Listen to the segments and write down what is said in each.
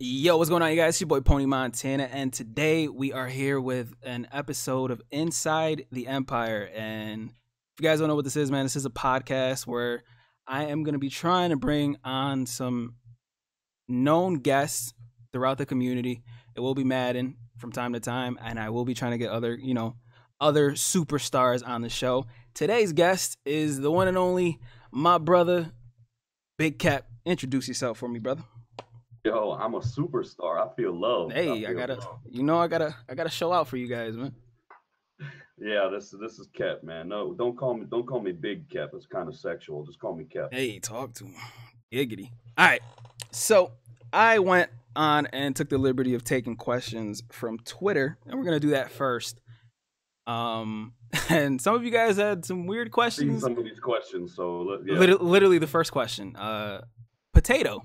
Yo, what's going on, you guys? It's your boy Pony Montana, and today we are here with an episode of Inside the Empire. And if you guys don't know what this is, man, this is a podcast where I am going to be trying to bring on some known guests throughout the community. It will be Madden from time to time, and I will be trying to get other superstars on the show. Today's guest is the one and only my brother, Big Cap. Introduce yourself for me, brother. Yo, I'm a superstar. I feel loved. Hey, I gotta show out for you guys, man. Yeah, this is Kep, man. No, don't call me Big Kep. It's kind of sexual. Just call me Kep. Hey, talk to him. Giggity. All right. So I went on and took the liberty of taking questions from Twitter, and we're gonna do that first. And some of you guys had some weird questions. Some of these questions. So yeah. Literally the first question. Potato.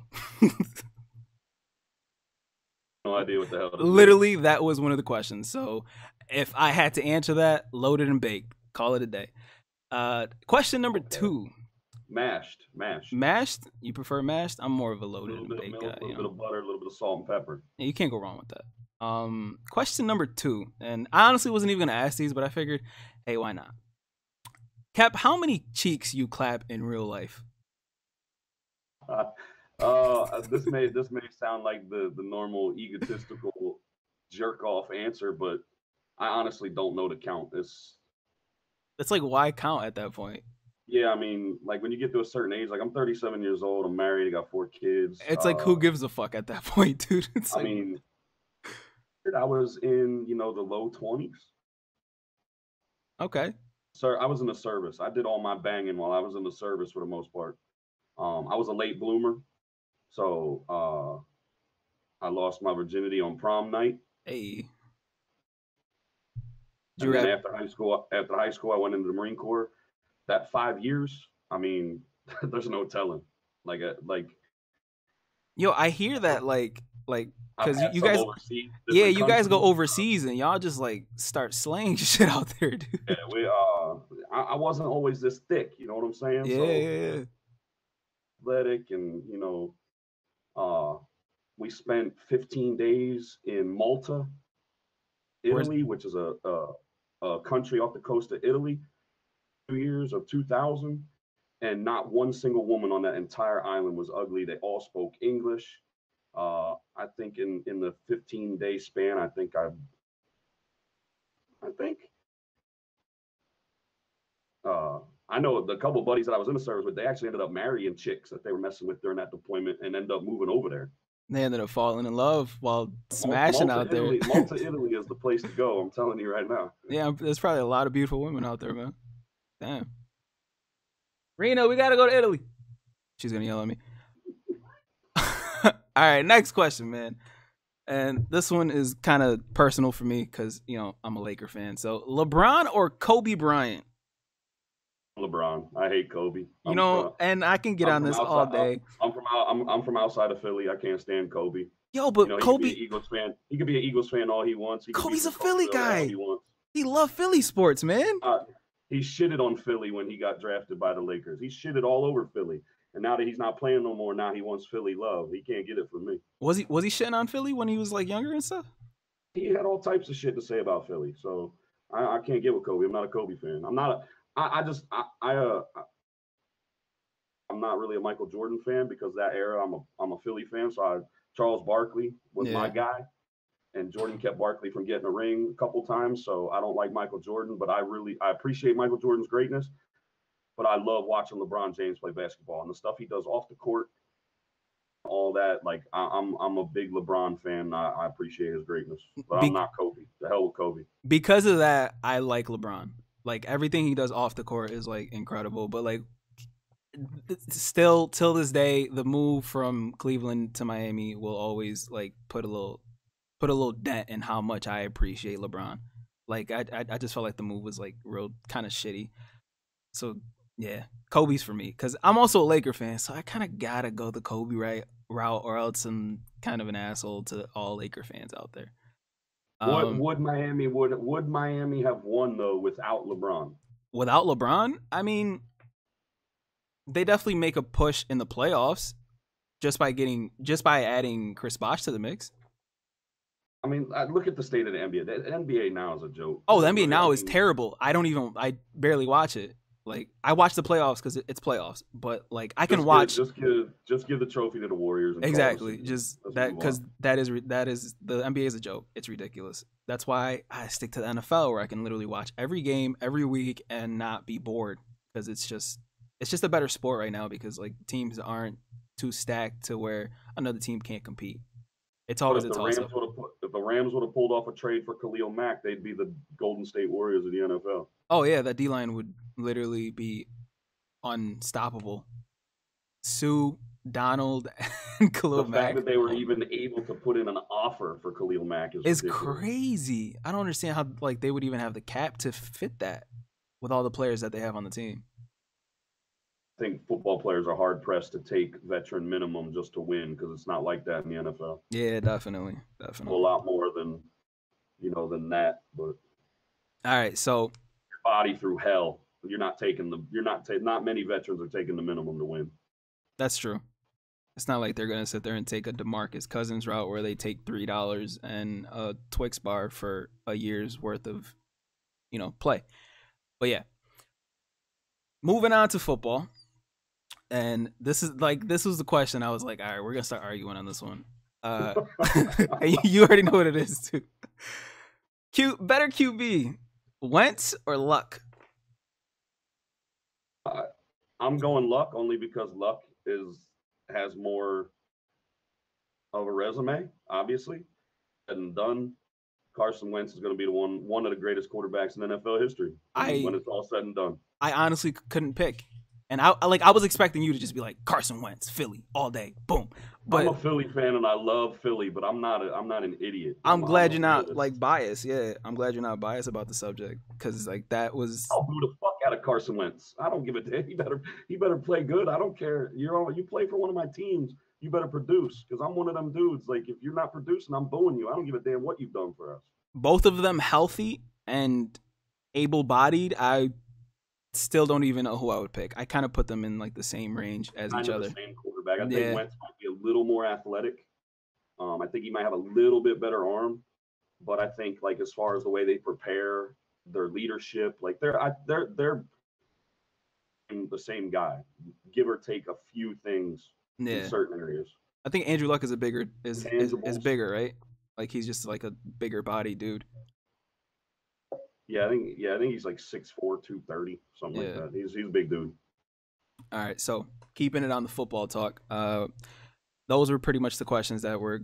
No idea what the hell. Literally, that was one of the questions. So if I had to answer that, loaded and baked. Call it a day. Question number 2. Mashed. Mashed? You prefer mashed? I'm more of a loaded and baked guy. A little bit of butter, a little bit of salt and pepper. Yeah, you can't go wrong with that. Question number 2. And I honestly wasn't even going to ask these, but I figured, hey, why not? Cap, how many cheeks you clap in real life? This may sound like the normal egotistical jerk off answer, but I honestly don't know the count. It's like, why count at that point? Yeah, I mean, like when you get to a certain age, like I'm 37 years old, I'm married, I got 4 kids. It's like, who gives a fuck at that point, dude? I mean, I was in, the low 20s. Okay. Sir, I was in the service. I did all my banging while I was in the service for the most part. I was a late bloomer. So I lost my virginity on prom night. Hey. And then after high school, I went into the Marine Corps. That 5 years, I mean, there's no telling. Like. Yo, I hear that like because you guys, you guys go overseas and y'all just like start slaying shit out there, dude. Yeah, I wasn't always this thick. You know what I'm saying? Yeah. Athletic, and we spent 15 days in Malta, Italy, which is a country off the coast of Italy. 2 years of 2000, and not one single woman on that entire island was ugly. They all spoke English. I think in the 15-day span, I know the couple of buddies that I was in the service with, they actually ended up marrying chicks that they were messing with during that deployment and ended up moving over there. They ended up falling in love while smashing out there. Malta, Italy is the place to go. I'm telling you right now. Yeah, there's probably a lot of beautiful women out there, man. Damn. Reno, we got to go to Italy. She's going to yell at me. All right, next question, man. And this one is kind of personal for me because, I'm a Laker fan. So, LeBron or Kobe Bryant? LeBron. I hate Kobe. And I can get on this all day. I'm from outside of Philly. I can't stand Kobe. Yo, but Kobe, he could be an Eagles fan. He could be an Eagles fan all he wants. Kobe's a Philly guy. He loves Philly sports, man. He shitted on Philly when he got drafted by the Lakers. He shitted all over Philly. And now that he's not playing no more, now he wants Philly love. He can't get it from me. Was he shitting on Philly when he was like younger and stuff? He had all types of shit to say about Philly. So I can't get with Kobe. I'm not a Kobe fan. I'm not really a Michael Jordan fan because that era I'm a Philly fan. So Charles Barkley was my guy, and Jordan kept Barkley from getting a ring a couple times. So I don't like Michael Jordan, but I appreciate Michael Jordan's greatness. But I love watching LeBron James play basketball and the stuff he does off the court, all that. Like I'm a big LeBron fan. I appreciate his greatness, but I'm not Kobe. The hell with Kobe. Because of that, I like LeBron. Like everything he does off the court is like incredible. But like still till this day, the move from Cleveland to Miami will always like put a little dent in how much I appreciate LeBron. Like I just felt like the move was like real kind of shitty. So yeah, Kobe's for me because I'm also a Laker fan, so I kind of gotta go the Kobe route, or else I'm kind of an asshole to all Laker fans out there. Would Miami have won though without LeBron? Without LeBron, I mean, they definitely make a push in the playoffs. just by adding Chris Bosh to the mix. I mean, I look at the state of the NBA. The NBA now is a joke. Oh, the NBA now is terrible. I barely watch it. Like, I watch the playoffs because it's playoffs, but like I can watch. Just give the trophy to the Warriors. And exactly, just that, because that is the NBA is a joke. It's ridiculous. That's why I stick to the NFL, where I can literally watch every game every week and not be bored, because it's just a better sport right now, because like teams aren't too stacked to where another team can't compete. It's always a toss-up. If the Rams would have pulled off a trade for Khalil Mack, they'd be the Golden State Warriors of the NFL. Oh yeah, that D-line would literally be unstoppable. Sue, Donald, and Khalil Mack. The fact that they were even able to put in an offer for Khalil Mack is crazy. I don't understand how like they would even have the cap to fit that with all the players that they have on the team. I think football players are hard pressed to take veteran minimum just to win, because it's not like that in the NFL. Yeah, definitely. A lot more than that. But all right, so your body through hell. Not many veterans are taking the minimum to win. That's true. It's not like they're gonna sit there and take a DeMarcus Cousins route where they take $3 and a Twix bar for a year's worth of, play. But yeah, moving on to football. And this was the question. I was like, all right, we're gonna start arguing on this one. You already know what it is too. Better QB, Wentz or Luck? I'm going Luck, only because Luck has more of a resume, obviously, and done. Carson Wentz is going to be one of the greatest quarterbacks in NFL history when it's all said and done. I honestly couldn't pick. And I was expecting you to just be like Carson Wentz, Philly, all day, boom. But I'm a Philly fan and I love Philly, but I'm not an idiot. I'm glad you're not like biased. Yeah, I'm glad you're not biased about the subject, because like that was. I'll boo the fuck out of Carson Wentz. I don't give a damn. He better play good. I don't care. You play for one of my teams. You better produce, because I'm one of them dudes. Like, if you're not producing, I'm booing you. I don't give a damn what you've done for us. Both of them healthy and able-bodied. I still don't even know who I would pick. I kind of put them in like the same range as each other. The same quarterback. I think Wentz might be a little more athletic. I think he might have a little bit better arm, but I think like as far as the way they prepare, their leadership, like they're the same guy, give or take a few things in certain areas. I think Andrew Luck is bigger, right? Like he's just like a bigger body dude. I think he's like 6'4", 230, something like that. He's a big dude. All right, so keeping it on the football talk, those were pretty much the questions that were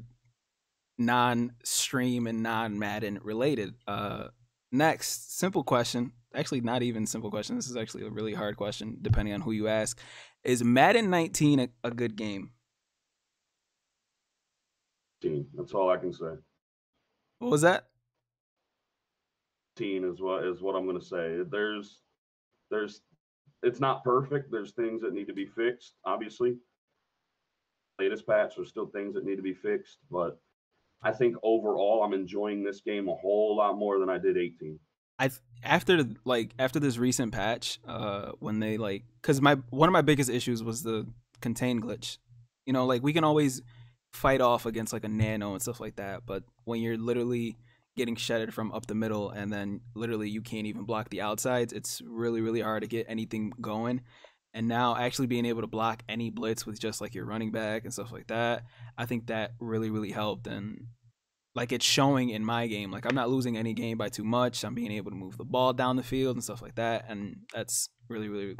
non-stream and non-Madden related. Next, simple question. Actually, not even simple question. This is actually a really hard question, depending on who you ask. Is Madden 19 a good game? That's all I can say. What was that? Is what I'm going to say. There's it's not perfect. There's things that need to be fixed. Obviously, latest patch, there's still things that need to be fixed. But I think overall, I'm enjoying this game a whole lot more than I did 18. After this recent patch, when they because one of my biggest issues was the contain glitch. Like we can always fight off against like a nano and stuff like that, but when you're literally getting shedded from up the middle and then literally you can't even block the outsides, it's really, really hard to get anything going. And now actually being able to block any blitz with just like your running back and stuff like that, I think that really, really helped. And like it's showing in my game, like I'm not losing any game by too much. I'm being able to move the ball down the field and stuff like that. And that's really, really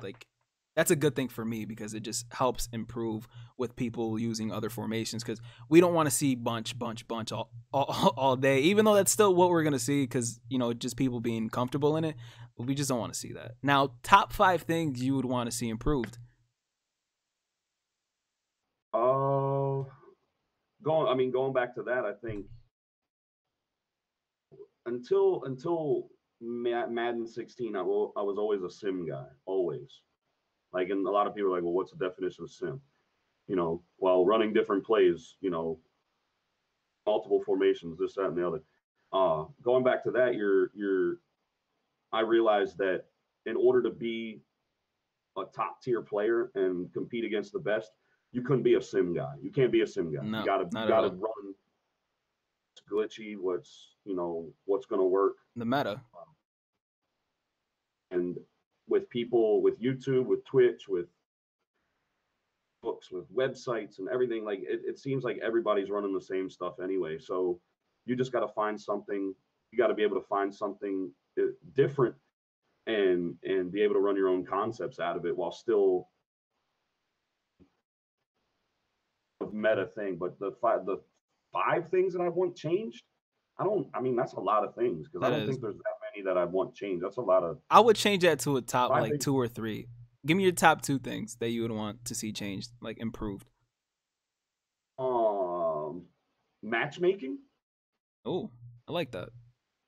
that's a good thing for me, because it just helps improve with people using other formations, because we don't want to see bunch all day, even though that's still what we're going to see, because, just people being comfortable in it. But we just don't want to see that. Now, top 5 things you would want to see improved. Going back to that, I think until Madden 16, I was always a sim guy, always. Like, and a lot of people are like, well, what's the definition of sim? While running different plays, multiple formations, this, that, and the other. Going back to that, I realized that in order to be a top tier player and compete against the best, you couldn't be a sim guy. You can't be a sim guy. No, you gotta run what's glitchy, what's gonna work. The meta. And with people, with YouTube, with Twitch, with books, with websites and everything, like it seems like everybody's running the same stuff anyway. So you just got to find something. You got to be able to find something different and be able to run your own concepts out of it while still a meta thing. But the five things that I want changed, I mean, that's a lot of things because I don't think there's that many that I want changed. That's a lot of. I would change that to a top like 2 or 3. Give me your top 2 things that you would want to see changed, like improved. Matchmaking. Oh, I like that.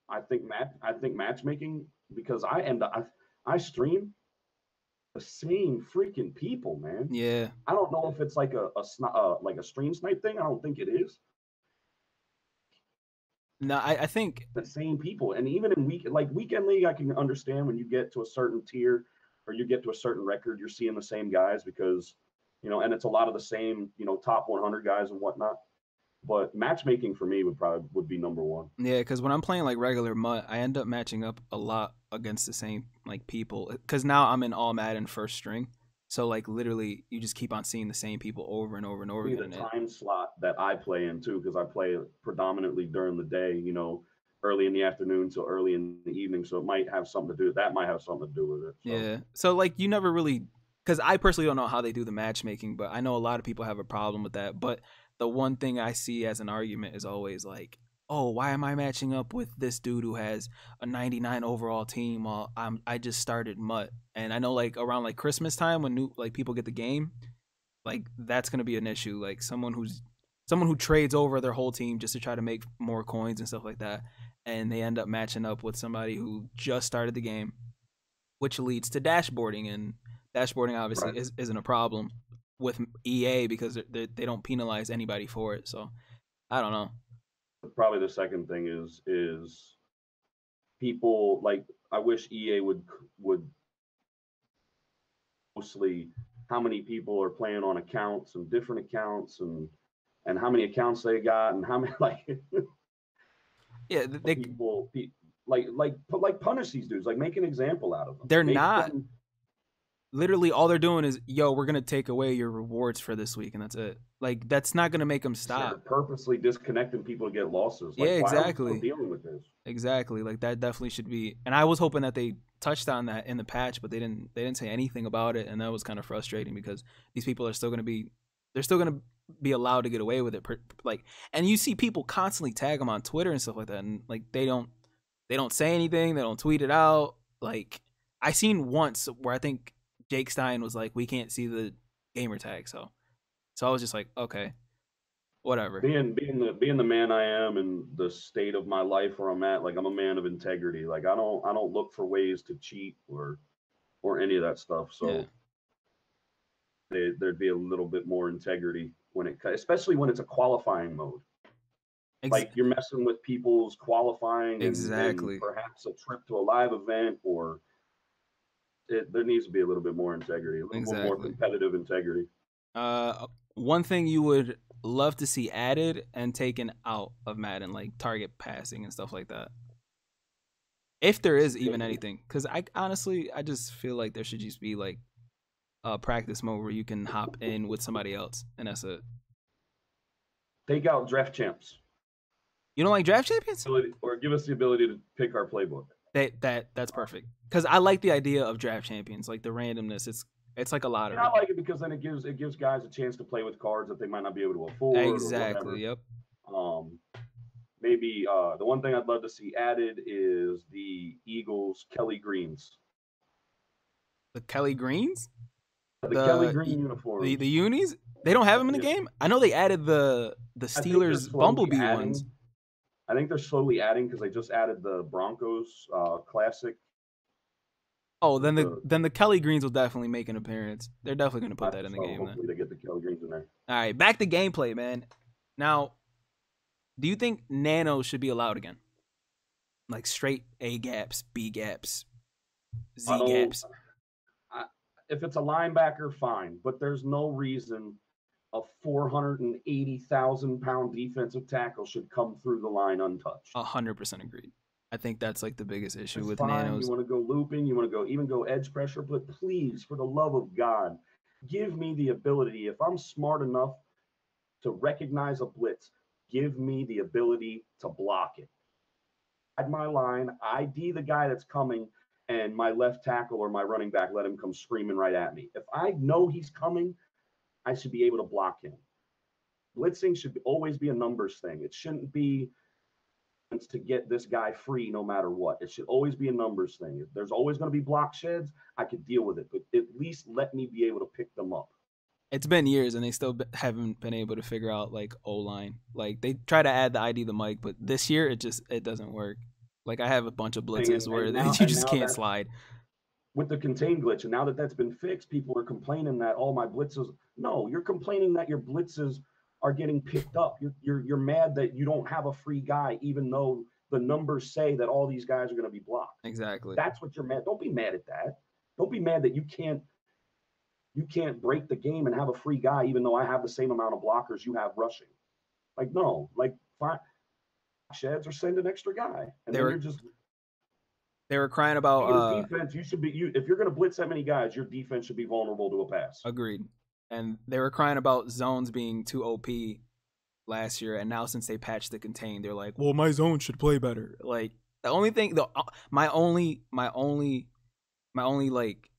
I think matchmaking, because I stream the same freaking people, man. Yeah. I don't know if it's like a stream snipe thing. I don't think it is. No, I think the same people, and even in weekend league, I can understand when you get to a certain tier or you get to a certain record, you're seeing the same guys because and it's a lot of the same top 100 guys and whatnot. But matchmaking for me would be number 1. Yeah, because when I'm playing like regular MUT, I end up matching up a lot against the same like people. Because now I'm in all Madden first string, so like literally you just keep on seeing the same people over and over and over again. The time slot that I play in too, because I play predominantly during the day, early in the afternoon till early in the evening. So it might have something to do. That might have something to do with it. So. Yeah. So like you never really, because I personally don't know how they do the matchmaking, but I know a lot of people have a problem with that. But the one thing I see as an argument is always like, oh, why am I matching up with this dude who has a 99 overall team while I just started MUT? And I know like around like Christmas time when people get the game, like that's gonna be an issue. Like someone who trades over their whole team just to try to make more coins and stuff like that, and they end up matching up with somebody who just started the game, which leads to dashboarding, and dashboarding obviously isn't a problem with EA because they don't penalize anybody for it. So I don't know. Probably the second thing is people, like, I wish EA would mostly how many people are playing on accounts and different accounts and how many accounts they got and how many yeah, they people punish these dudes, like make an example out of them. They're not. Literally, all they're doing is, we're going to take away your rewards for this week, and that's it. Like, that's not going to make them stop. They're purposely disconnecting people to get losses. Like, yeah, exactly. Why are we dealing with this? Exactly. Like, that definitely should be. And I was hoping that they touched on that in the patch, but they didn't say anything about it, and that was kind of frustrating because these people are still going to be allowed to get away with it. Like, and you see people constantly tag them on Twitter and stuff like that, and like they don't say anything. They don't tweet it out. Like, I seen once where I think Jake Stein was like, we can't see the gamer tag, so I was just like, okay, whatever. Being the man I am and the state of my life where I'm at, like I'm a man of integrity. Like I don't look for ways to cheat or any of that stuff. So there'd be a little bit more integrity especially when it's a qualifying mode. Like you're messing with people's qualifying and perhaps a trip to a live event or. There needs to be a little bit more integrity, a little more competitive integrity. One thing you would love to see added and taken out of Madden, like target passing and stuff like that. If there is even anything, because I just feel like there should just be like a practice mode where you can hop in with somebody else, and that's it. Take out draft champs. You don't like draft champions? Or give us the ability to pick our playbook. That's perfect, because I like the idea of draft champions, like the randomness. It's like a lottery. I like it because then it gives guys a chance to play with cards that they might not be able to afford. Exactly. Yep. Maybe the one thing I'd love to see added is the Eagles Kelly Greens. The Kelly Greens? The Kelly Green uniform. The unis? They don't have them in the game? I know they added the Steelers Bumblebee ones. I think they're slowly adding because they just added the Broncos Classic. Oh, then the Kelly Greens will definitely make an appearance. They're definitely going to put that in the game. Hopefully they get the Kelly Greens in there. All right, back to gameplay, man. Now, do you think nano should be allowed again? Like straight A gaps, B gaps, Z gaps? If it's a linebacker, fine. But there's no reason a 480,000-pound defensive tackle should come through the line untouched. 100% agreed. I think that's like the biggest issue That's with fine. nanos. You want to go looping, you want to go edge pressure, but please, for the love of God, give me the ability. If I'm smart enough to recognize a blitz, give me the ability to block it. At my line, ID the guy that's coming, and my left tackle or my running back, let him come screaming right at me. If I know he's coming, I should be able to block him. Blitzing should always be a numbers thing. It shouldn't be to get this guy free no matter what. It should always be a numbers thing. If there's always going to be block sheds, I could deal with it, but at least let me be able to pick them up. It's been years and they still haven't been able to figure out like O-line. Like they try to add the ID the mic, but this year it doesn't work. Like I have a bunch of blitzes where you just can't slide. With the contain glitch, and now that that's been fixed, people are complaining that all my blitzes. No, you're complaining that your blitzes are getting picked up. You're mad that you don't have a free guy, even though the numbers say that all these guys are going to be blocked. Exactly. That's what you're mad. Don't be mad at that. Don't be mad that you can't break the game and have a free guy, even though I have the same amount of blockers you have rushing. Like, no, like fine sheds or send an extra guy. And then they were crying about defense. You should be if you're going to blitz that many guys, your defense should be vulnerable to a pass. Agreed. And they were crying about zones being too OP last year, and now since they patched the contain, they're like, "Well, my zone should play better." Like the only thing, my only like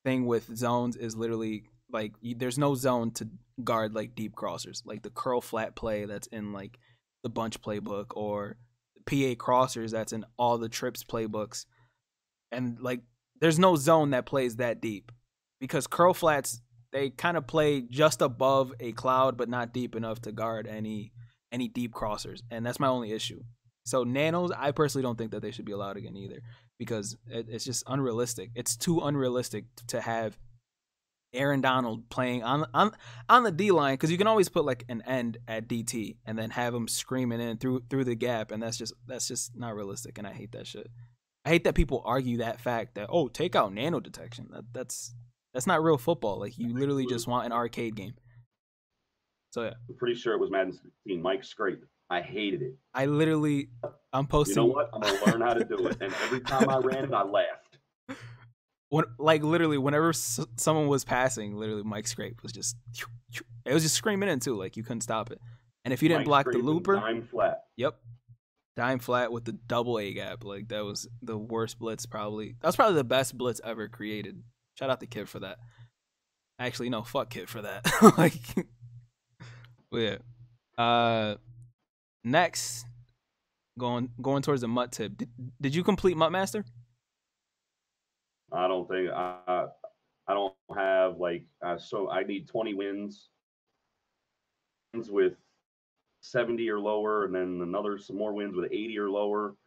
thing with zones is literally like there's no zone to guard like deep crossers, like the curl flat play that's in like the bunch playbook or the PA crossers that's in all the trips playbooks, and like there's no zone that plays that deep because curl flats. They kind of play just above a cloud, but not deep enough to guard any deep crossers, and that's my only issue. So nanos, I personally don't think that they should be allowed again either, because it's just unrealistic. It's too unrealistic to have Aaron Donald playing on the D line, because you can always put like an end at DT and then have him screaming in through the gap, and that's just not realistic, and I hate that shit. I hate that people argue that fact that take out nano detection. That's not real football. Like, you literally just want an arcade game. So, yeah. I'm pretty sure it was Maddens 15. Mike Scrape. I hated it. I'm posting. You know what? I'm going to learn how to do it. And every time I ran it, I laughed. Literally, whenever someone was passing, literally Mike Scrape was just, it was just screaming in too. Like, you couldn't stop it. And if you didn't block the looper. Dime flat. Yep. Dime flat with the double A gap. Like, that was the worst blitz probably. That was probably the best blitz ever created. Shout out to Kid for that. Actually, no, fuck Kid for that. Like, yeah. Next, going towards the Mutt tip. Did you complete Mutt Master? I don't think I don't have so I need 20 wins with 70 or lower, and then some more wins with 80 or lower.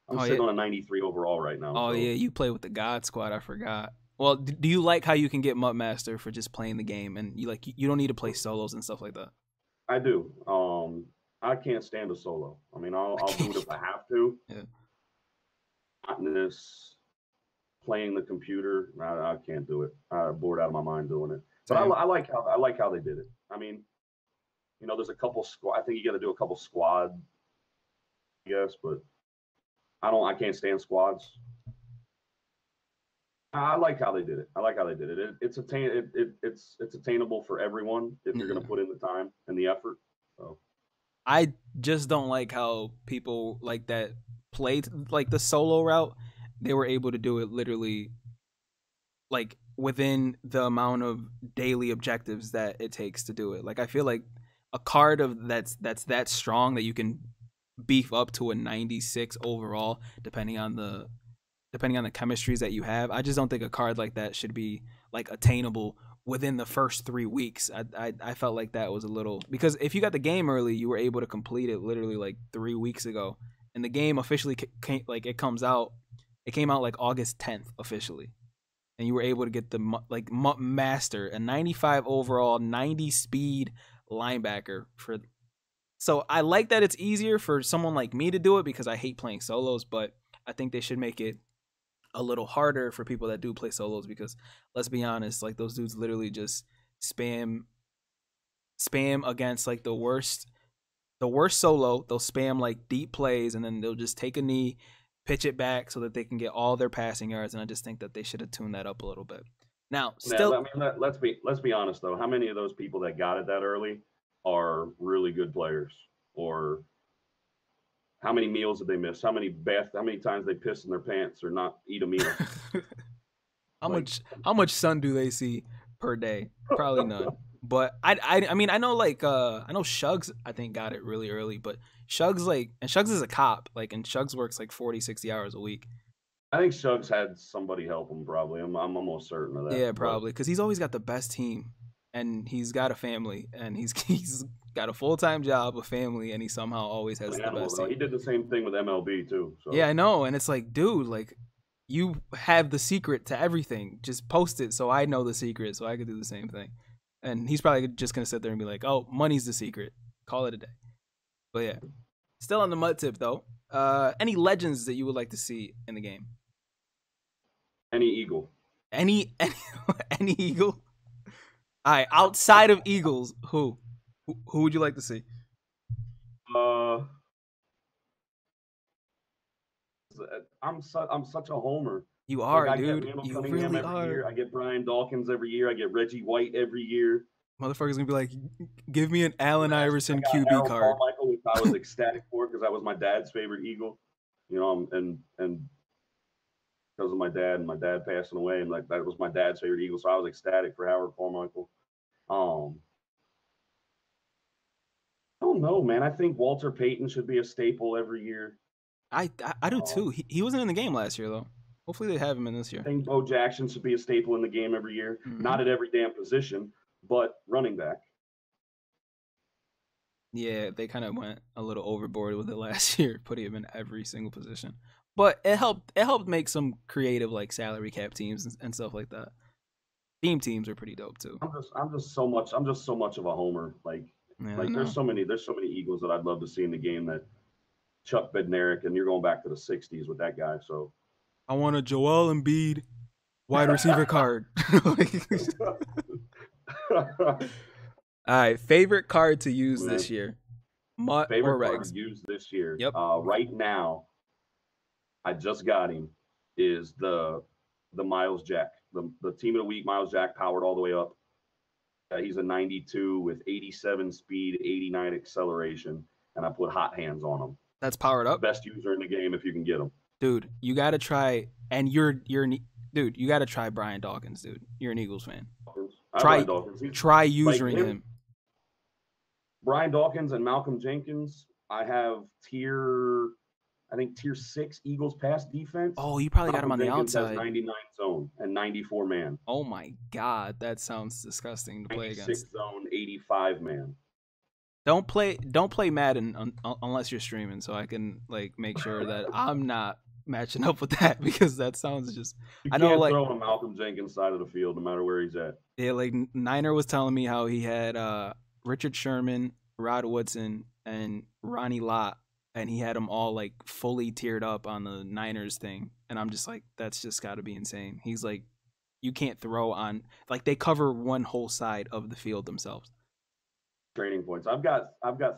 I'm sitting on a 93 overall right now. Oh, so. Yeah, you play with the God Squad. I forgot. Well, do you like how you can get Mutt Master for just playing the game, and you don't need to play solos and stuff like that? I do. I can't stand a solo. I mean, I'll do it if I have to. Yeah. Not playing the computer, I can't do it. I'm bored out of my mind doing it. But I like how they did it. I mean, there's a couple squad. I think you got to do a couple squad, I guess, but I can't stand squads. I like how they did it. It's attainable for everyone if you're going to put in the time and the effort. So I just don't like how people like that played like the solo route. They were able to do it literally like within the amount of daily objectives that it takes to do it. Like, I feel like a card that's that strong that you can beef up to a 96 overall, depending on the chemistries that you have. I just don't think a card like that should be like attainable within the first 3 weeks. I felt like that was a little, because if you got the game early, you were able to complete it literally like 3 weeks ago, and the game officially it came out like August 10th officially, and you were able to get the Mutt Master, a 95 overall, 90 speed linebacker for. So I like that it's easier for someone like me to do it because I hate playing solos, but I think they should make it a little harder for people that do play solos, because let's be honest, like, those dudes literally just spam spam against like the worst solo. They'll spam like deep plays, and then they'll just take a knee, pitch it back so that they can get all their passing yards. And I just think that they should have tuned that up a little bit. Now, still, I mean, let's be honest though. How many of those people that got it that early are really good players? Or how many meals did they miss? How many times they pissed in their pants or not eat a meal? how much sun do they see per day? Probably none. But I mean I know I know Shugs I think got it really early, but Shugs is a cop, and Shugs works 40, 60 hours a week. I think Shugs had somebody help him probably. I'm almost certain of that. Yeah, probably, because he's always got the best team, and he's got a family, and he's got a full-time job, a family, and he somehow always has the best team. He did the same thing with MLB too. So. Yeah, I know, and it's dude, you have the secret to everything. Just post it so I know the secret, so I could do the same thing. And he's probably just gonna sit there and be like, "Oh, money's the secret. Call it a day." But yeah, still on the mud tip though. Any legends that you would like to see in the game? Any Eagle. Any Eagle? All right, outside of Eagles, who would you like to see? I'm such a homer. You are, dude. You really are. Year. I get Brian Dawkins every year. I get Reggie White every year. Motherfucker's gonna be like, give me an Allen Iverson QB card. Carmichael, which I was ecstatic for because that was my dad's favorite Eagle. And because of my dad and my dad passing away, and that was my dad's favorite Eagle, so I was ecstatic for Howard Carmichael. I don't know, man. I think Walter Payton should be a staple every year. I do too. He wasn't in the game last year though. Hopefully they have him in this year. I think Bo Jackson should be a staple in the game every year. Mm-hmm. Not at every damn position, but running back. Yeah, they kind of went a little overboard with it last year, putting him in every single position. But it helped make some creative salary cap teams and stuff like that. Theme teams are pretty dope too. I'm just so much of a homer. There's so many Eagles that I'd love to see in the game, that Chuck Bednarik, and you're going back to the 60s with that guy. So I want a Joel Embiid wide receiver card. All right, favorite card to use this year? Mutt or Regs? Card to use this year? Yep. Right now, I just got him. Is the Miles Jack, the team of the week? Miles Jack, powered all the way up. He's a 92 with 87 speed, 89 acceleration, and I put hot hands on him. That's powered up. Best user in the game if you can get him. Dude, you gotta try, and dude, you gotta try Brian Dawkins, dude. You're an Eagles fan. Try using him. Brian Dawkins and Malcolm Jenkins. I have tier 6 Eagles pass defense. Oh, you probably got him on the outside. Has 99 zone and 94 man. Oh my God, that sounds disgusting to play against. 96 zone, 85 man. Don't play Madden unless you're streaming, so I can make sure that I'm not matching up with that, because that sounds just. I know throw on Malcolm Jenkins' side of the field no matter where he's at. Yeah, Niner was telling me how he had Richard Sherman, Rod Woodson, and Ronnie Lott, and he had them all fully tiered up on the Niners thing, and I'm just that's just got to be insane. He's you can't throw on they cover one whole side of the field themselves. Training points. I've got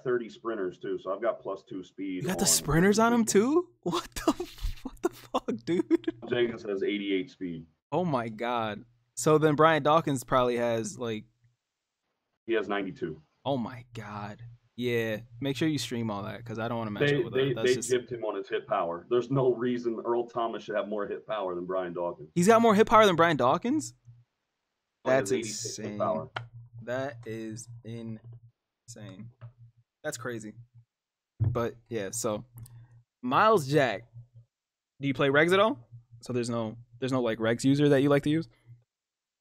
30 sprinters too, so I've got +2 speed. You got the sprinters on him too? What the fuck, dude? Jenkins has 88 speed. Oh my God. So then Brian Dawkins probably has he has 92. Oh my God. Yeah, make sure you stream all that, because I don't want to match up with that. They gypped him on his hit power. There's no reason Earl Thomas should have more hit power than Brian Dawkins. He's got more hit power than Brian Dawkins? That's insane. That is insane. That's crazy. But yeah, so Miles Jack. Do you play Regs at all? So there's no Regs user that you like to use?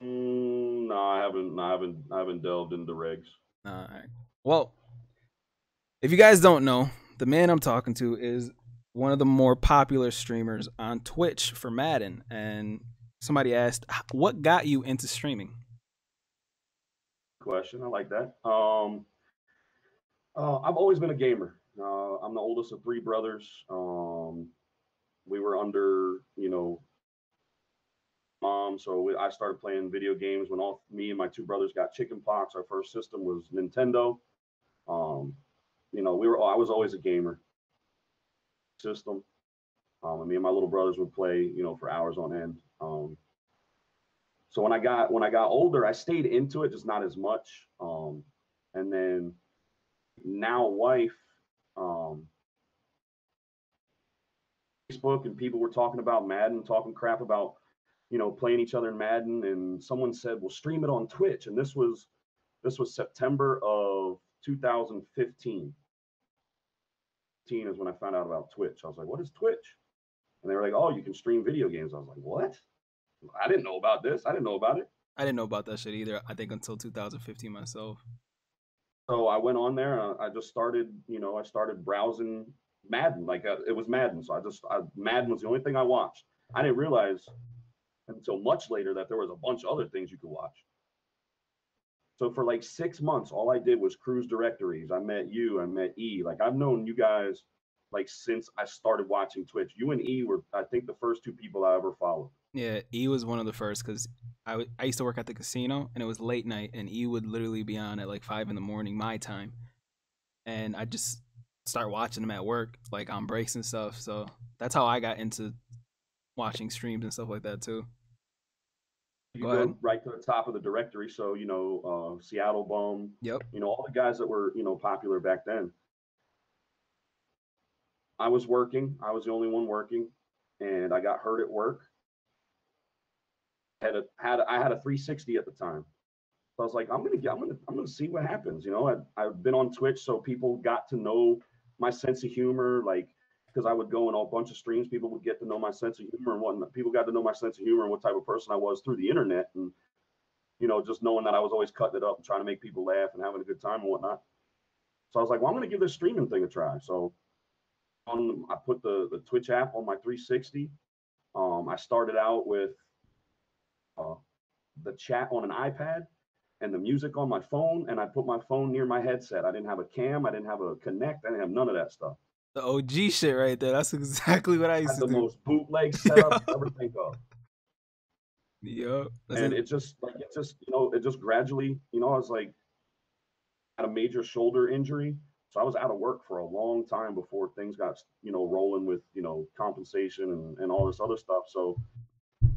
No, I haven't delved into Regs. All right. Well, if you guys don't know, the man I'm talking to is one of the more popular streamers on Twitch for Madden, and somebody asked, what got you into streaming? Question. I like that. I've always been a gamer. I'm the oldest of 3 brothers. We were under, mom. So I started playing video games when me and my two brothers got chicken pox. Our first system was Nintendo. I was always a gamer. System. And me and my little brothers would play, for hours on end. So when I got older, I stayed into it, just not as much. And then now wife, Facebook, and people were talking about Madden, talking crap about, playing each other in Madden. And someone said, well, stream it on Twitch. And this was September of 2015. Is when I found out about Twitch. I was like, what is Twitch? And they were like, oh, you can stream video games. I was like, what? I didn't know about this. I didn't know about it. I didn't know about that shit either, I think, until 2015 myself. So I went on there and I just started, I started browsing Madden. Like it was Madden. So Madden was the only thing I watched. I didn't realize until much later that there was a bunch of other things you could watch. So for like 6 months, all I did was cruise directories. I met you, I met E. Like I've known you guys like since I started watching Twitch. You and E were, I think, the first two people I ever followed. Yeah, E was one of the first because I used to work at the casino and it was late night and E would literally be on at like 5 in the morning my time. And I just start watching them at work, like on breaks and stuff. So that's how I got into watching streams and stuff like that too. You go right to the top of the directory. So, Seattle Bum, yep. All the guys that were, popular back then. I was working. I was the only one working, and I got hurt at work. I had a 360 at the time. So I was like, I'm gonna see what happens. I've been on Twitch, so people got to know my sense of humor, like, because I would go in a bunch of streams, people would get to know my sense of humor and whatnot. People got to know my sense of humor and what type of person I was through the internet, and just knowing that I was always cutting it up and trying to make people laugh and having a good time and whatnot. So I was like, well, I'm going to give this streaming thing a try. So I put the Twitch app on my 360. I started out with the chat on an iPad and the music on my phone, and I put my phone near my headset. I didn't have a cam, I didn't have a Connect, I didn't have none of that stuff. The OG shit right there. That's exactly what I used to do. The most bootleg setup you ever think of. Yep. And it just gradually, I was like, had a major shoulder injury. So I was out of work for a long time before things got, rolling with, compensation and all this other stuff. So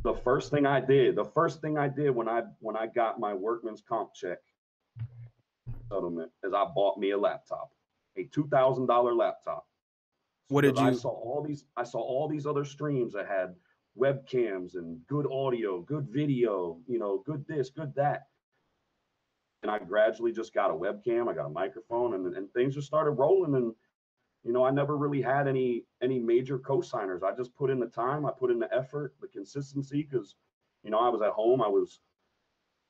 the first thing I did when I got my workman's comp check settlement is I bought me a laptop, a $2,000 laptop. What did you? I saw all these other streams that had webcams and good audio, good video, good this, good that. And I gradually just got a webcam. I got a microphone, and things just started rolling. And I never really had any major co-signers. I just put in the time, I put in the effort, the consistency, because I was at home. I was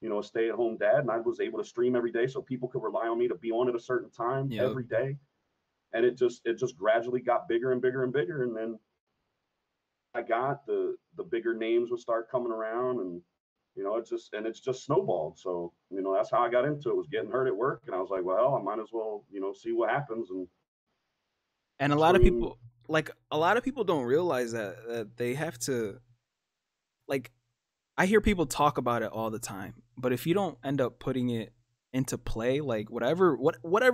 a stay-at-home dad, and I was able to stream every day, so people could rely on me to be on at a certain time every day. And it just gradually got bigger and bigger and bigger. And then I got the bigger names would start coming around, and it's just snowballed. So, that's how I got into it, was getting hurt at work. And I was like, well, I might as well, see what happens. And a lot of people don't realize that they have to, like, I hear people talk about it all the time, but if you don't end up putting it into play, like whatever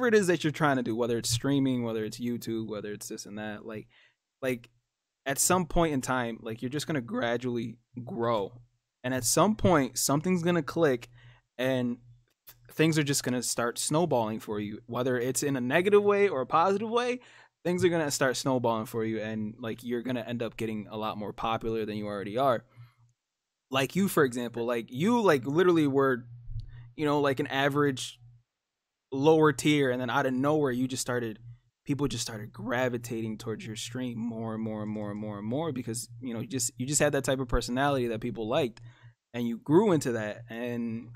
it is that you're trying to do, whether it's streaming, whether it's YouTube, whether it's this and that, like at some point in time, like, you're just going to gradually grow. And at some point, something's going to click and things are just going to start snowballing for you, whether it's in a negative way or a positive way. Things are going to start snowballing for you, and like, you're going to end up getting a lot more popular than you already are. Like you, for example, like you, like, literally were, like an average lower tier, and then out of nowhere people just started gravitating towards your stream more and more and more and more and more, because you just had that type of personality that people liked, and you grew into that. And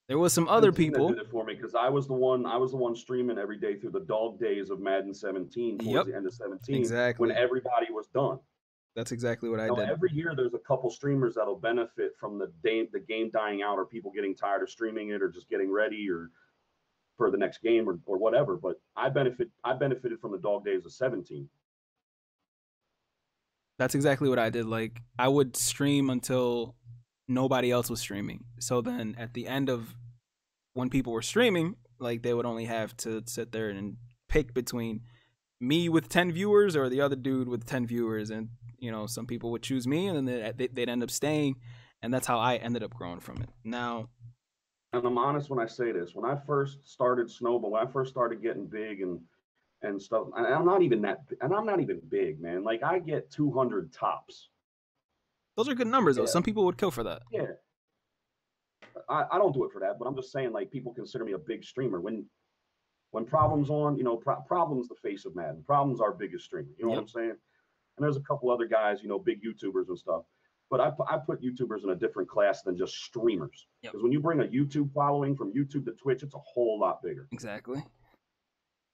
there was some other people that did it for me, because I was the one streaming every day through the dog days of Madden 17 towards the end of 17, exactly, when everybody was done. That's exactly what I did. Every year there's a couple streamers that'll benefit from the game dying out, or people getting tired of streaming it, or just getting ready or for the next game or whatever. But I benefited from the dog days of 17. That's exactly what I did. Like, I would stream until nobody else was streaming. So then at the end of when people were streaming, like they would only have to sit there and pick between me with 10 viewers or the other dude with 10 viewers. And, you know, some people would choose me and then they'd end up staying. And that's how I ended up growing from it. Now, and I'm honest when I say this, when I first started snowball, when I first started getting big and stuff, and I'm not even big, man. Like I get 200 tops. Those are good numbers, though. Some people would kill for that. Yeah. I don't do it for that, but I'm just saying, like, people consider me a big streamer. When Problem's on, you know, Problem's the face of Madden. Problem's our biggest streamer. You know what I'm saying? And there's a couple other guys, you know, big YouTubers and stuff. But I put YouTubers in a different class than just streamers. Because when you bring a YouTube following from YouTube to Twitch, it's a whole lot bigger. Exactly.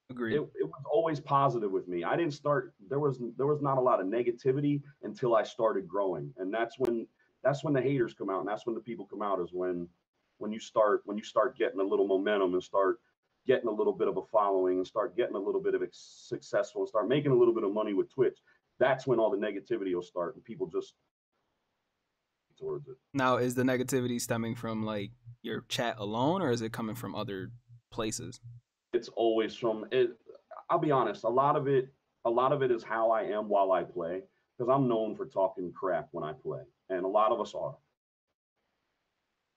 Agreed. It was always positive with me. I didn't start. There was not a lot of negativity until I started growing, and that's when the haters come out, and that's when the people come out. Is when you start getting a little momentum and start getting a little bit of a following and start getting a little bit of successful and start making a little bit of money with Twitch. That's when all the negativity will start, and people just towards it. Now, is the negativity stemming from like your chat alone, or is it coming from other places? It's always from it. I'll be honest. A lot of it is how I am while I play, because I'm known for talking crap when I play, and a lot of us are.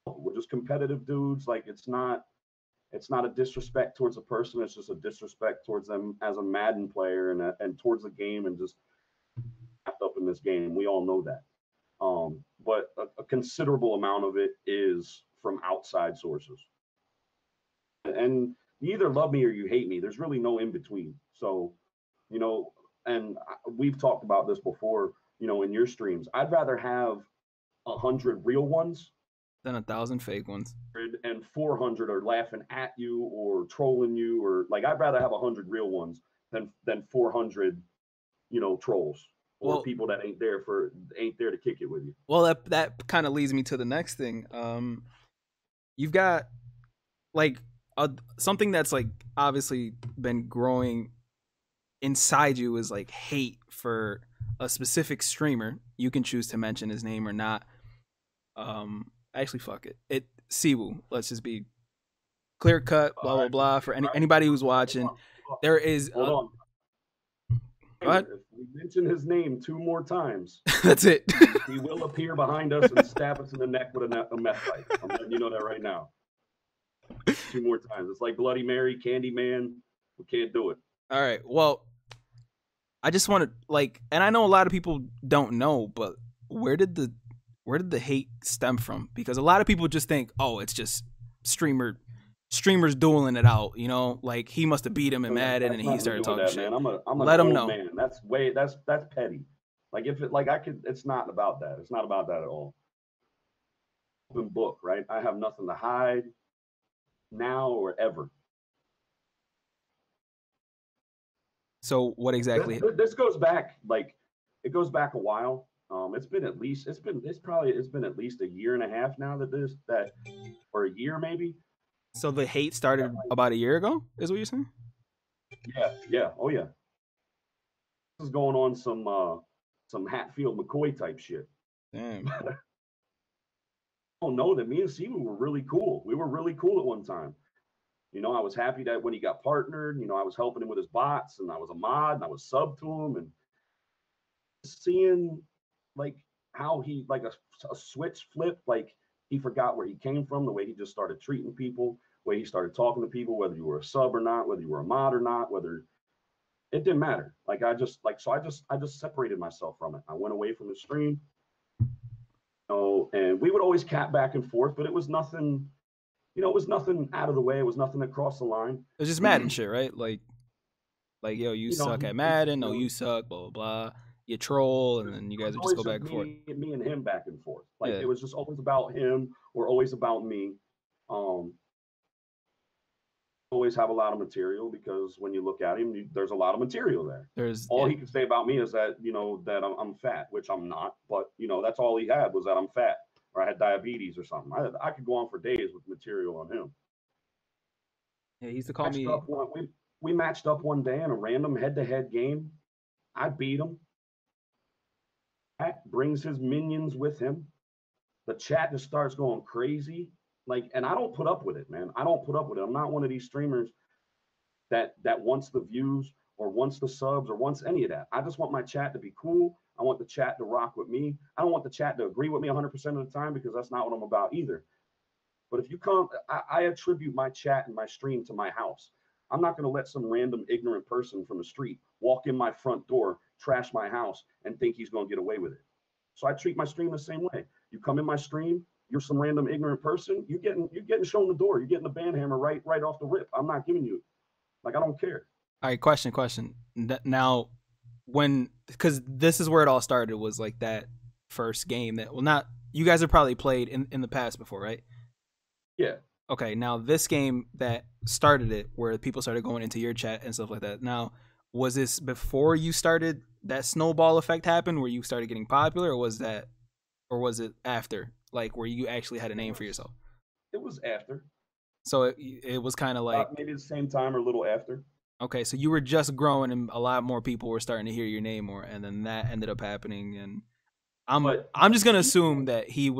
We're just competitive dudes. Like it's not a disrespect towards a person. It's just a disrespect towards them as a Madden player and towards the game, and just wrapped up in this game. We all know that. But a considerable amount of it is from outside sources. And you either love me or you hate me. There's really no in between. So, you know, and we've talked about this before, you know, in your streams. I'd rather have 100 real ones than 1,000 fake ones. And 400 are laughing at you or trolling you, or like I'd rather have 100 real ones than 400, you know, trolls. Or people that ain't there to kick it with you. Well, that kind of leads me to the next thing. You've got like something that's like obviously been growing inside you is like hate for a specific streamer. You can choose to mention his name or not. Actually, fuck it. Siwu. Let's just be clear cut. Blah blah blah. For anybody who's watching, there is. Hold on. What? If we mention his name 2 more times, that's it. He will appear behind us and stab us in the neck with a meth pipe. I'm letting you know that right now. 2 more times. It's like Bloody Mary, Candyman. We can't do it. All right. Well, I just want to like, and I know a lot of people don't know, but where did the hate stem from? Because a lot of people just think, oh, it's just streamers dueling it out, you know, like he must have beat him in Madden and he started talking shit. Man. I'm Let him know. Man. That's petty. Like it's not about that. It's not about that at all. Open book, right? I have nothing to hide now or ever. So what exactly? This goes back, like it goes back a while. It's been at least a year and a half now or a year maybe. So the hate started about a year ago, is what you're saying? Yeah. Oh yeah. This is going on some Hatfield McCoy type shit. Damn. I don't know that me and Semen were really cool. We were really cool at one time. You know, I was happy that when he got partnered, you know, I was helping him with his bots and I was a mod and I was sub to him, and seeing like how he like a switch flip, like he forgot where he came from, the way he just started treating people, the way he started talking to people, whether you were a sub or not, whether you were a mod or not, whether it didn't matter. Like I just separated myself from it. I went away from the stream. And we would always cat back and forth, but it was nothing, you know, it was nothing out of the way. It was nothing that crossed the line. It was just Madden shit, right? Like, yo, you suck at Madden. No, you suck, blah, blah, blah. You troll, and then you guys would just go back and forth. Me and him back and forth. Like, it was just always about him or always about me. Always have a lot of material, because when you look at him, there's a lot of material there. He can say about me is that, you know, that I'm fat, which I'm not, but you know, that's all he had was that I'm fat or I had diabetes or something. I could go on for days with material on him. Yeah, he used to call me. We matched up one day in a random head-to-head game. I beat him. Brings his minions with him. the chat just starts going crazy. Like, and I don't put up with it, man. I don't put up with it. I'm not one of these streamers that wants the views or wants the subs or wants any of that. I just want my chat to be cool. I want the chat to rock with me. I don't want the chat to agree with me 100% of the time, because that's not what I'm about either. But if you come, I attribute my chat and my stream to my house. I'm not going to let some random ignorant person from the street walk in my front door, trash my house, and think he's going to get away with it. So I treat my stream the same way. You come in my stream, you're some random ignorant person, you're getting shown the door. You're getting the band hammer right off the rip. I'm not giving you, like, I don't care. All right, question. Now, because this is where it all started, was like that first game that, well, not, you guys have probably played in the past before, right? Yeah. Okay, now this game that started it, where people started going into your chat and stuff like that. Now, was this before you started, that snowball effect happened where you started getting popular, or was it after, like where you actually had a name for yourself? It was after. So it was kind of like maybe the same time or a little after. Okay, so you were just growing and a lot more people were starting to hear your name more, and then that ended up happening. And I'm just gonna assume that he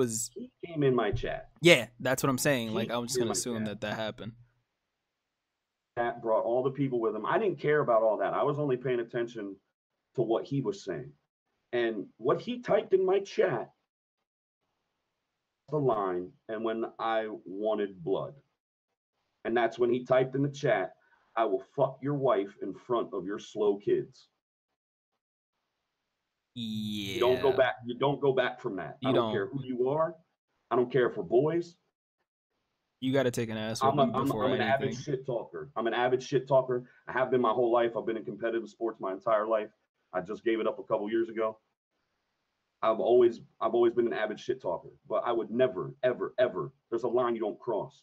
came in my chat. Yeah, that's what I'm saying. Like, I'm just gonna assume that happened. That brought all the people with him. I didn't care about all that. I was only paying attention to what he was saying, and what he typed in my chat. The line, and when I wanted blood, and that's when he typed in the chat, "I will fuck your wife in front of your slow kids." Yeah. You don't go back. You don't go back from that. I don't care who you are. I don't care if we're boys. You got to take an ass. I'm an avid shit talker. I'm an avid shit talker. I have been my whole life. I've been in competitive sports my entire life. I just gave it up a couple years ago. I've always been an avid shit talker, but I would never, ever, ever. There's a line you don't cross.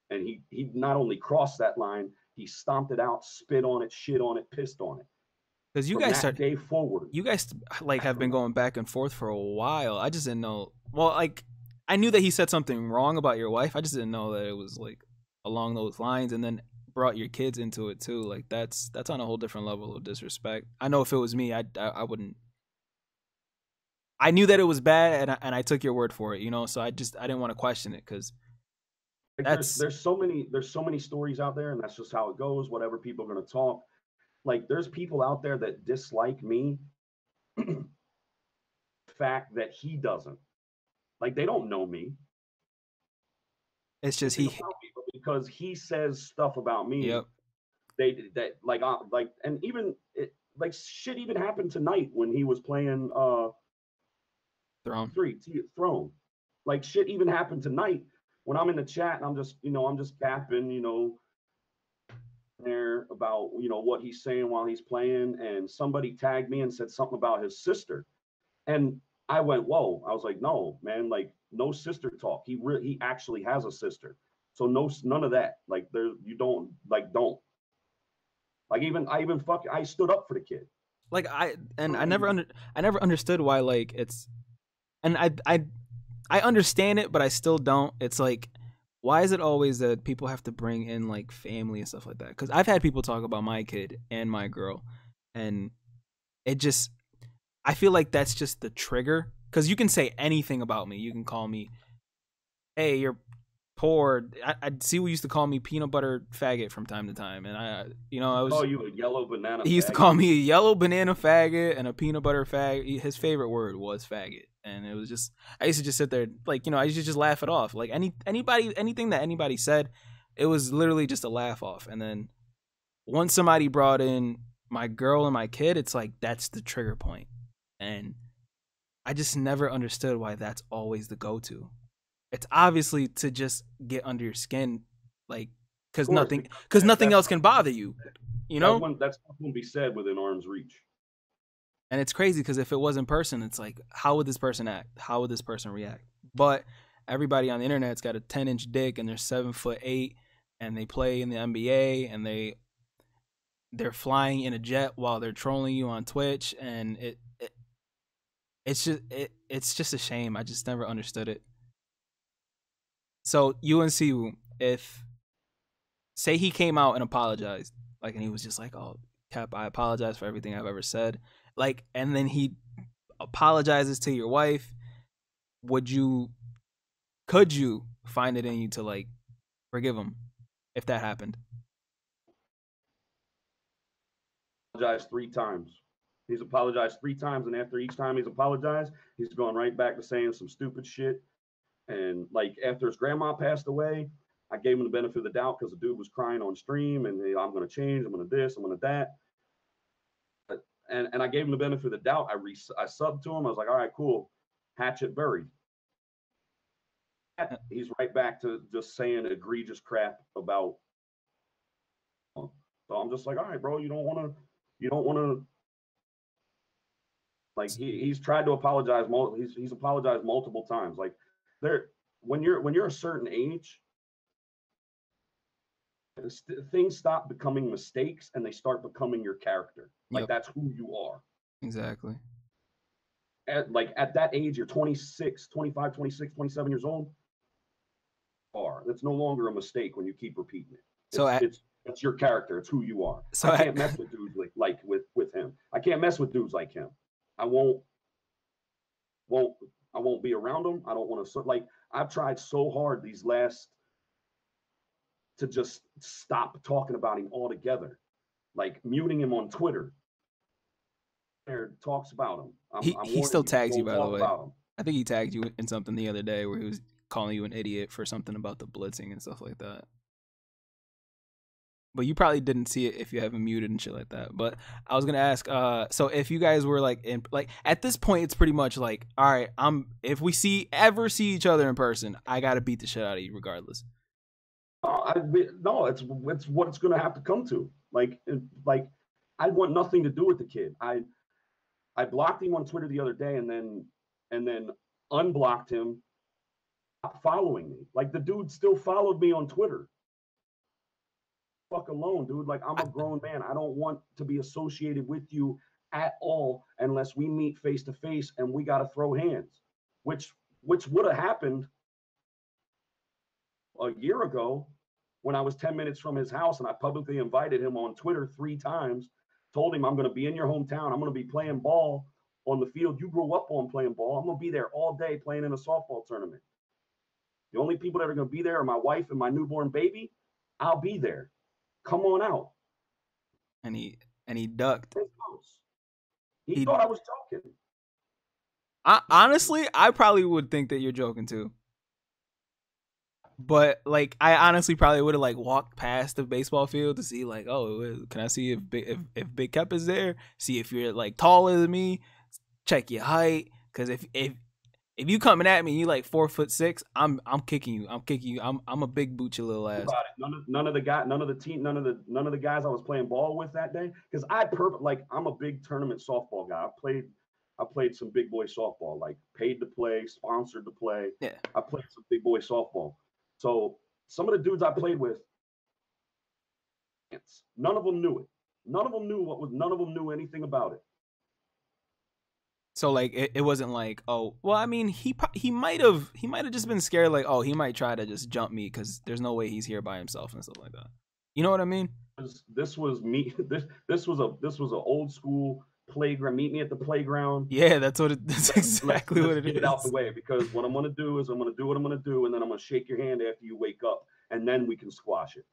And he not only crossed that line, he stomped it out, spit on it, shit on it, pissed on it. Because you guys that day forward, you guys like have been going back and forth for a while. I just didn't know. Well, like, I knew that he said something wrong about your wife. I just didn't know that it was like along those lines, and then brought your kids into it too. Like, that's on a whole different level of disrespect. I know if it was me, I wouldn't. I knew that it was bad, and I took your word for it, you know. So I didn't want to question it, because there's so many stories out there, and that's just how it goes. Whatever people are going to talk. Like, there's people out there that dislike me. The fact that he doesn't, like, they don't know me. It's just because he says stuff about me. Yep. And even like shit even happened tonight when he was playing Throne. Like, shit even happened tonight when I'm in the chat and I'm just capping, there about what he's saying while he's playing, and somebody tagged me and said something about his sister, and I went, whoa. I was like, no, man, like, no sister talk. He actually has a sister, so none of that. Like, don't I stood up for the kid. Like, I never understood why, like, it's, and I understand it, but I still don't. It's like, why is it always that people have to bring in, like, family and stuff like that? Because I've had people talk about my kid and my girl, and it just, I feel like that's just the trigger. Because you can say anything about me. You can call me, hey, you're poor. I see who used to call me peanut butter faggot from time to time, and I was. Oh, you a yellow banana. He used to call me a yellow banana faggot and a peanut butter faggot. His favorite word was faggot. And it was just, I used to just sit there, like, I used to just laugh it off. Like, anything that anybody said, it was literally just a laugh off. And then once somebody brought in my girl and my kid, it's like, that's the trigger point. And I just never understood why that's always the go-to. It's obviously to just get under your skin, like, because nothing else can bother you, That's what can be said within arm's reach. And it's crazy because if it was in person, it's like, how would this person act? How would this person react? But everybody on the internet's got a 10-inch dick and they're 7'8", and they play in the NBA, and they're flying in a jet while they're trolling you on Twitch, and it's just a shame. I just never understood it. So UNC, if say he came out and apologized, like, and he was just like, oh, Cap, I apologize for everything I've ever said. Like, and then he apologizes to your wife, could you find it in you to like forgive him if that happened? Apologized 3 times. He's apologized 3 times, and after each time he's apologized, he's gone right back to saying some stupid shit. And like after his grandma passed away, I gave him the benefit of the doubt because the dude was crying on stream, and hey, I'm gonna change, I'm gonna this, I'm gonna that. And I gave him the benefit of the doubt. I subbed to him. I was like, all right, cool, hatchet buried. He's right back to just saying egregious crap about. So I'm just like, all right, bro, you don't want to. Like he's tried to apologize. He's apologized multiple times. Like when you're a certain age, things stop becoming mistakes and they start becoming your character. Like that's who you are. Exactly. At that age, you're 26, 25, 26, 27 years old. That's no longer a mistake when you keep repeating it. It's your character. It's who you are. So I can't mess with dudes like with him. I can't mess with dudes like him. I won't be around him. I don't want to. Like I've tried so hard these last to just stop talking about him altogether, like muting him on Twitter. There talks about him. He still tags you, by the way. I think he tagged you in something the other day where he was calling you an idiot for something about the blitzing and stuff like that. But you probably didn't see it if you haven't muted and shit like that. But I was gonna ask, so if you guys were like at this point, it's pretty much like, all right, if we ever see each other in person, I gotta beat the shit out of you regardless. No, it's what it's gonna have to come to. Like I want nothing to do with the kid. I blocked him on Twitter the other day and then unblocked him, stopped following me. Like the dude still followed me on Twitter. Fuck alone, dude. Like I'm a grown man. I don't want to be associated with you at all unless we meet face to face and we gotta throw hands. Which would have happened a year ago when I was 10 minutes from his house and I publicly invited him on Twitter 3 times, told him I'm going to be in your hometown. I'm going to be playing ball on the field you grew up on playing ball. I'm going to be there all day playing in a softball tournament. The only people that are going to be there are my wife and my newborn baby. I'll be there. Come on out. And he ducked. He thought I was joking. Honestly, I probably would think that you're joking too. But like, I honestly probably would have like walked past the baseball field to see like, oh, can I see if Big Kep is there? See if you're like taller than me. Check your height, because if you coming at me, you like 4'6", I'm kicking you. I'm a big boot your little ass. None of the guys I was playing ball with that day, because I'm a big tournament softball guy. I played some big boy softball, like paid to play, sponsored to play. Yeah. I played some big boy softball. So some of the dudes I played with, none of them knew it. None of them knew anything about it. So like it wasn't like, oh, well, I mean, he might have just been scared, like, oh, he might try to just jump me because there's no way he's here by himself and stuff like that. You know what I mean? This was me. This was an old school playground. Meet me at the playground. Yeah, that's exactly what it is. Get it out the way, because what I'm going to do is I'm going to do what I'm going to do, and then I'm going to shake your hand after you wake up, and then we can squash it.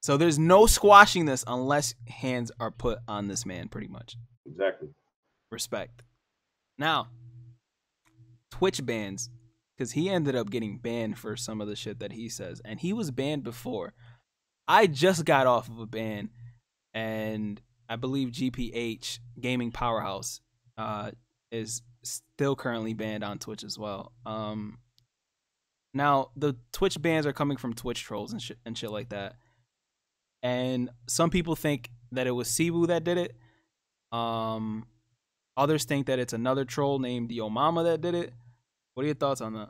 So there's no squashing this unless hands are put on this man, pretty much. Exactly. Respect. Now, Twitch bans, because he ended up getting banned for some of the shit that he says, and he was banned before. I just got off of a ban, and I believe GPH Gaming Powerhouse is still currently banned on Twitch as well. Now the Twitch bans are coming from Twitch trolls and shit like that, and some people think that it was Sibu that did it. Others think that it's another troll named Yo Mama that did it. What are your thoughts on that?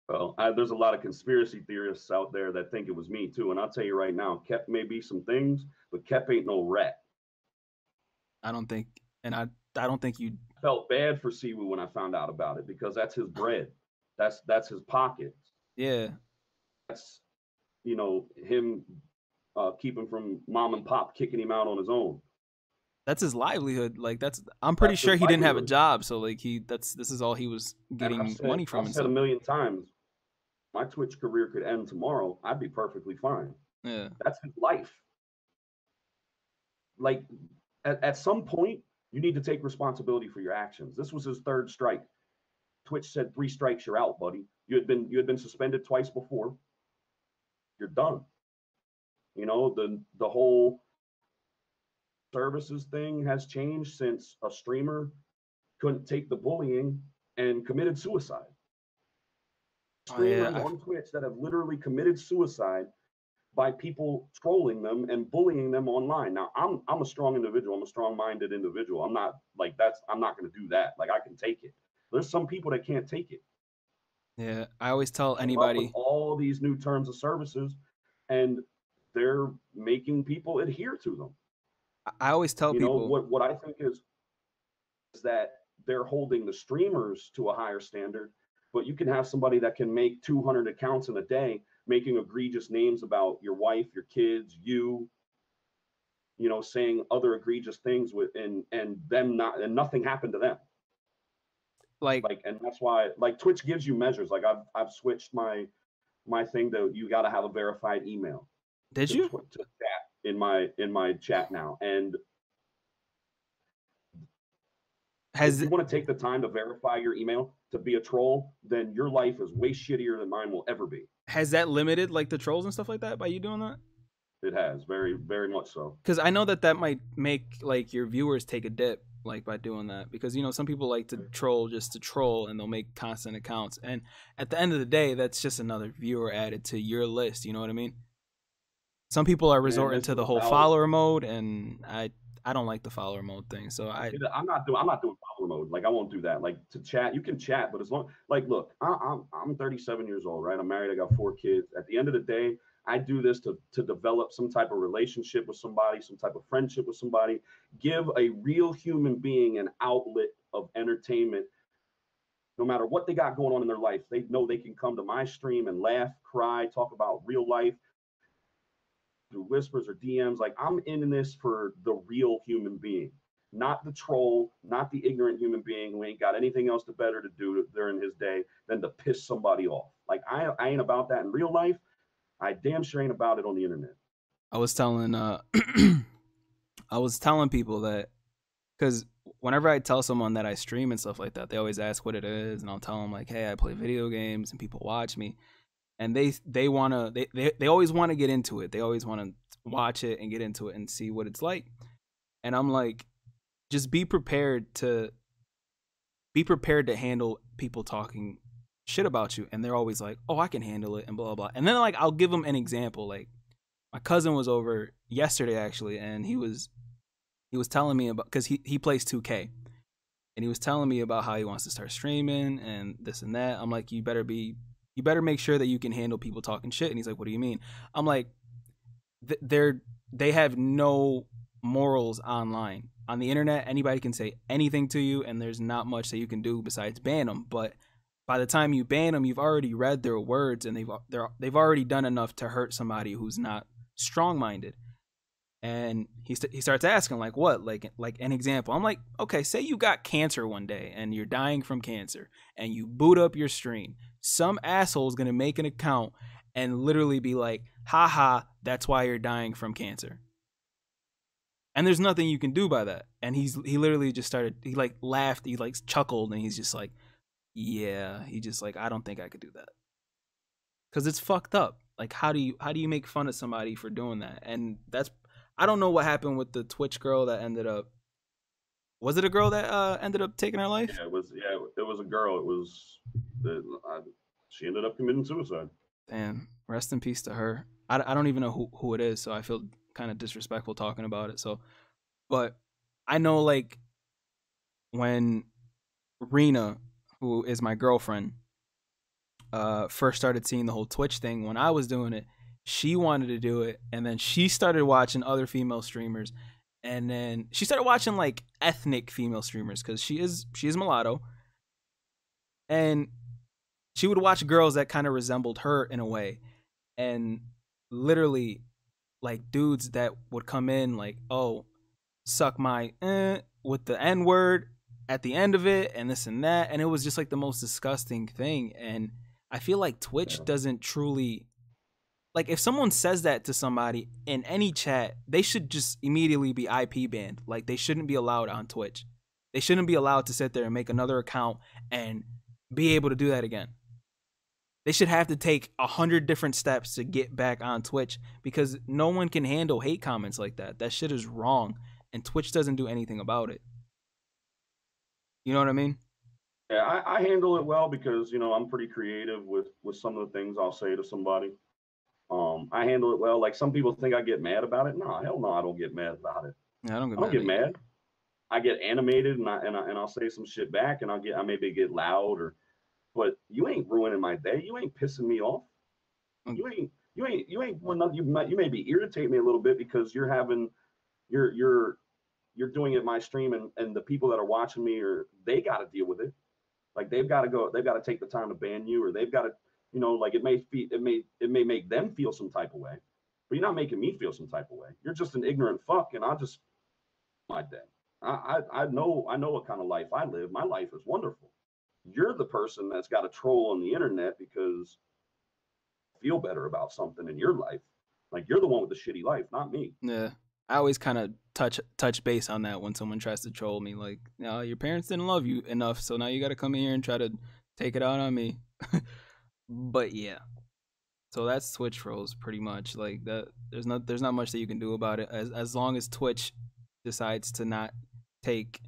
Well, there's a lot of conspiracy theorists out there that think it was me too, and I'll tell you right now, Kep may be some things, but Kep ain't no rat. I don't think you felt bad for Siwu when I found out about it, because that's his bread, that's his pocket. Yeah, that's him keeping from mom and pop kicking him out on his own. that's his livelihood. Like I'm pretty sure he didn't have a job, so like this is all he was getting money from. I've said a million times, my Twitch career could end tomorrow. I'd be perfectly fine. Yeah, that's his life. Like at some point, you need to take responsibility for your actions. This was his third strike. Twitch said 3 strikes, you're out, buddy. You had been suspended twice before. You're done. You know, the whole services thing has changed since a streamer couldn't take the bullying and committed suicide. Streamers on Twitch that have literally committed suicide by people trolling them and bullying them online. Now, I'm a strong individual. I'm a strong-minded individual. I'm not like I'm not going to do that. Like, I can take it. There's some people that can't take it. Yeah, I always tell anybody all these new terms of services, and they're making people adhere to them. I always tell people what I think is that they're holding the streamers to a higher standard, but you can have somebody that can make 200 accounts in a day, making egregious names about your wife, your kids, you know, saying other egregious things and nothing happened to them. Like, and that's why, like, Twitch gives you measures. Like, I've switched my thing to, you got to have a verified email. Did you? To chat in my chat now. And if you want to take the time to verify your email to be a troll, then your life is way shittier than mine will ever be. Has that limited like the trolls and stuff like that by you doing that? It has, very, very much so. Because I know that might make like your viewers take a dip, like by doing that. Because, you know, some people like to troll just to troll, and they'll make constant accounts. And at the end of the day, that's just another viewer added to your list. You know what I mean? Some people are resorting to the whole follower mode, and I don't like the follower mode thing. So I'm not doing follower mode. Like, I won't do that. Like, to chat, you can chat, but as long, like, look, I'm 37 years old, right? I'm married. I got 4 kids. At the end of the day, I do this to develop some type of relationship with somebody, some type of friendship with somebody, give a real human being an outlet of entertainment. No matter what they got going on in their life, they know they can come to my stream and laugh, cry, talk about real life through whispers or DMs. Like, I'm in this for the real human being, not the troll, not the ignorant human being who ain't got anything else better to do during his day than to piss somebody off. Like, I ain't about that in real life. I damn sure ain't about it on the internet. I was telling people that, because whenever I tell someone that I stream and stuff like that, they always ask what it is, and I'll tell them like, hey, I play video games and people watch me, and they always want to get into it. They always want to watch it and get into it and see what it's like. And I'm like, just be prepared to handle people talking shit about you. And they're always like, oh, I can handle it and blah blah. And then like I'll give them an example. Like, my cousin was over yesterday actually, and he was telling me about, because he plays 2K, and he was telling me about how he wants to start streaming and this and that. I'm like, you better make sure that you can handle people talking shit. And he's like, what do you mean? I'm like, they have no morals online. On the internet, anybody can say anything to you, and there's not much that you can do besides ban them. But by the time you ban them, you've already read their words, and they've already done enough to hurt somebody who's not strong-minded. And he starts asking, like, what? Like an example. I'm like, okay, say you got cancer one day, and you're dying from cancer, and you boot up your stream. Some asshole's going to make an account and literally be like, haha, that's why you're dying from cancer. And there's nothing you can do by that. And he literally just started, he like laughed, he like chuckled, and he's just like, yeah, he just like, I don't think I could do that. Cause it's fucked up. Like, how do you make fun of somebody for doing that? And I don't know what happened with the Twitch girl that ended up, was it a girl that ended up taking her life? Yeah, it was a girl. She ended up committing suicide. Damn, rest in peace to her. I don't even know who it is, so I feel kind of disrespectful talking about it. So, but I know, like, when Rena, who is my girlfriend, first started seeing the whole Twitch thing, when I was doing it, she wanted to do it, and then she started watching other female streamers, and then she started watching like ethnic female streamers, because she is mulatto, and she would watch girls that kind of resembled her in a way, and literally like dudes that would come in like, oh, suck my with the N word at the end of it and this and that, and it was just like the most disgusting thing. And I feel like Twitch doesn't truly, like, if someone says that to somebody in any chat, they should just immediately be IP banned. Like, they shouldn't be allowed on Twitch. They shouldn't be allowed to sit there and make another account and be able to do that again. They should have to take 100 different steps to get back on Twitch, because no one can handle hate comments like that. That shit is wrong, and Twitch doesn't do anything about it. You know what I mean? Yeah, I handle it well because, you know, I'm pretty creative with some of the things I'll say to somebody. I handle it well. Like, some people think I get mad about it. No, hell no, I don't get mad about it. Yeah, I don't get mad. I get animated and I'll say some shit back, and I maybe get loud, but you ain't ruining my day. You ain't pissing me off. You ain't you may be irritating me a little bit because you're doing it in my stream, and the people that are watching me, they got to deal with it. Like, they've got to take the time to ban you, or they've got to, you know, like, it may make them feel some type of way, but you're not making me feel some type of way. You're just an ignorant fuck, and I'll just my day. I know what kind of life I live. My life is wonderful. You're the person that's got to troll on the internet because you feel better about something in your life. Like, you're the one with the shitty life, not me. Yeah. I always kind of touch base on that when someone tries to troll me. Like, no, your parents didn't love you enough, so now you got to come in here and try to take it out on me. But yeah, so that's Twitch trolls pretty much. Like, that, there's not much that you can do about it as long as Twitch decides to not take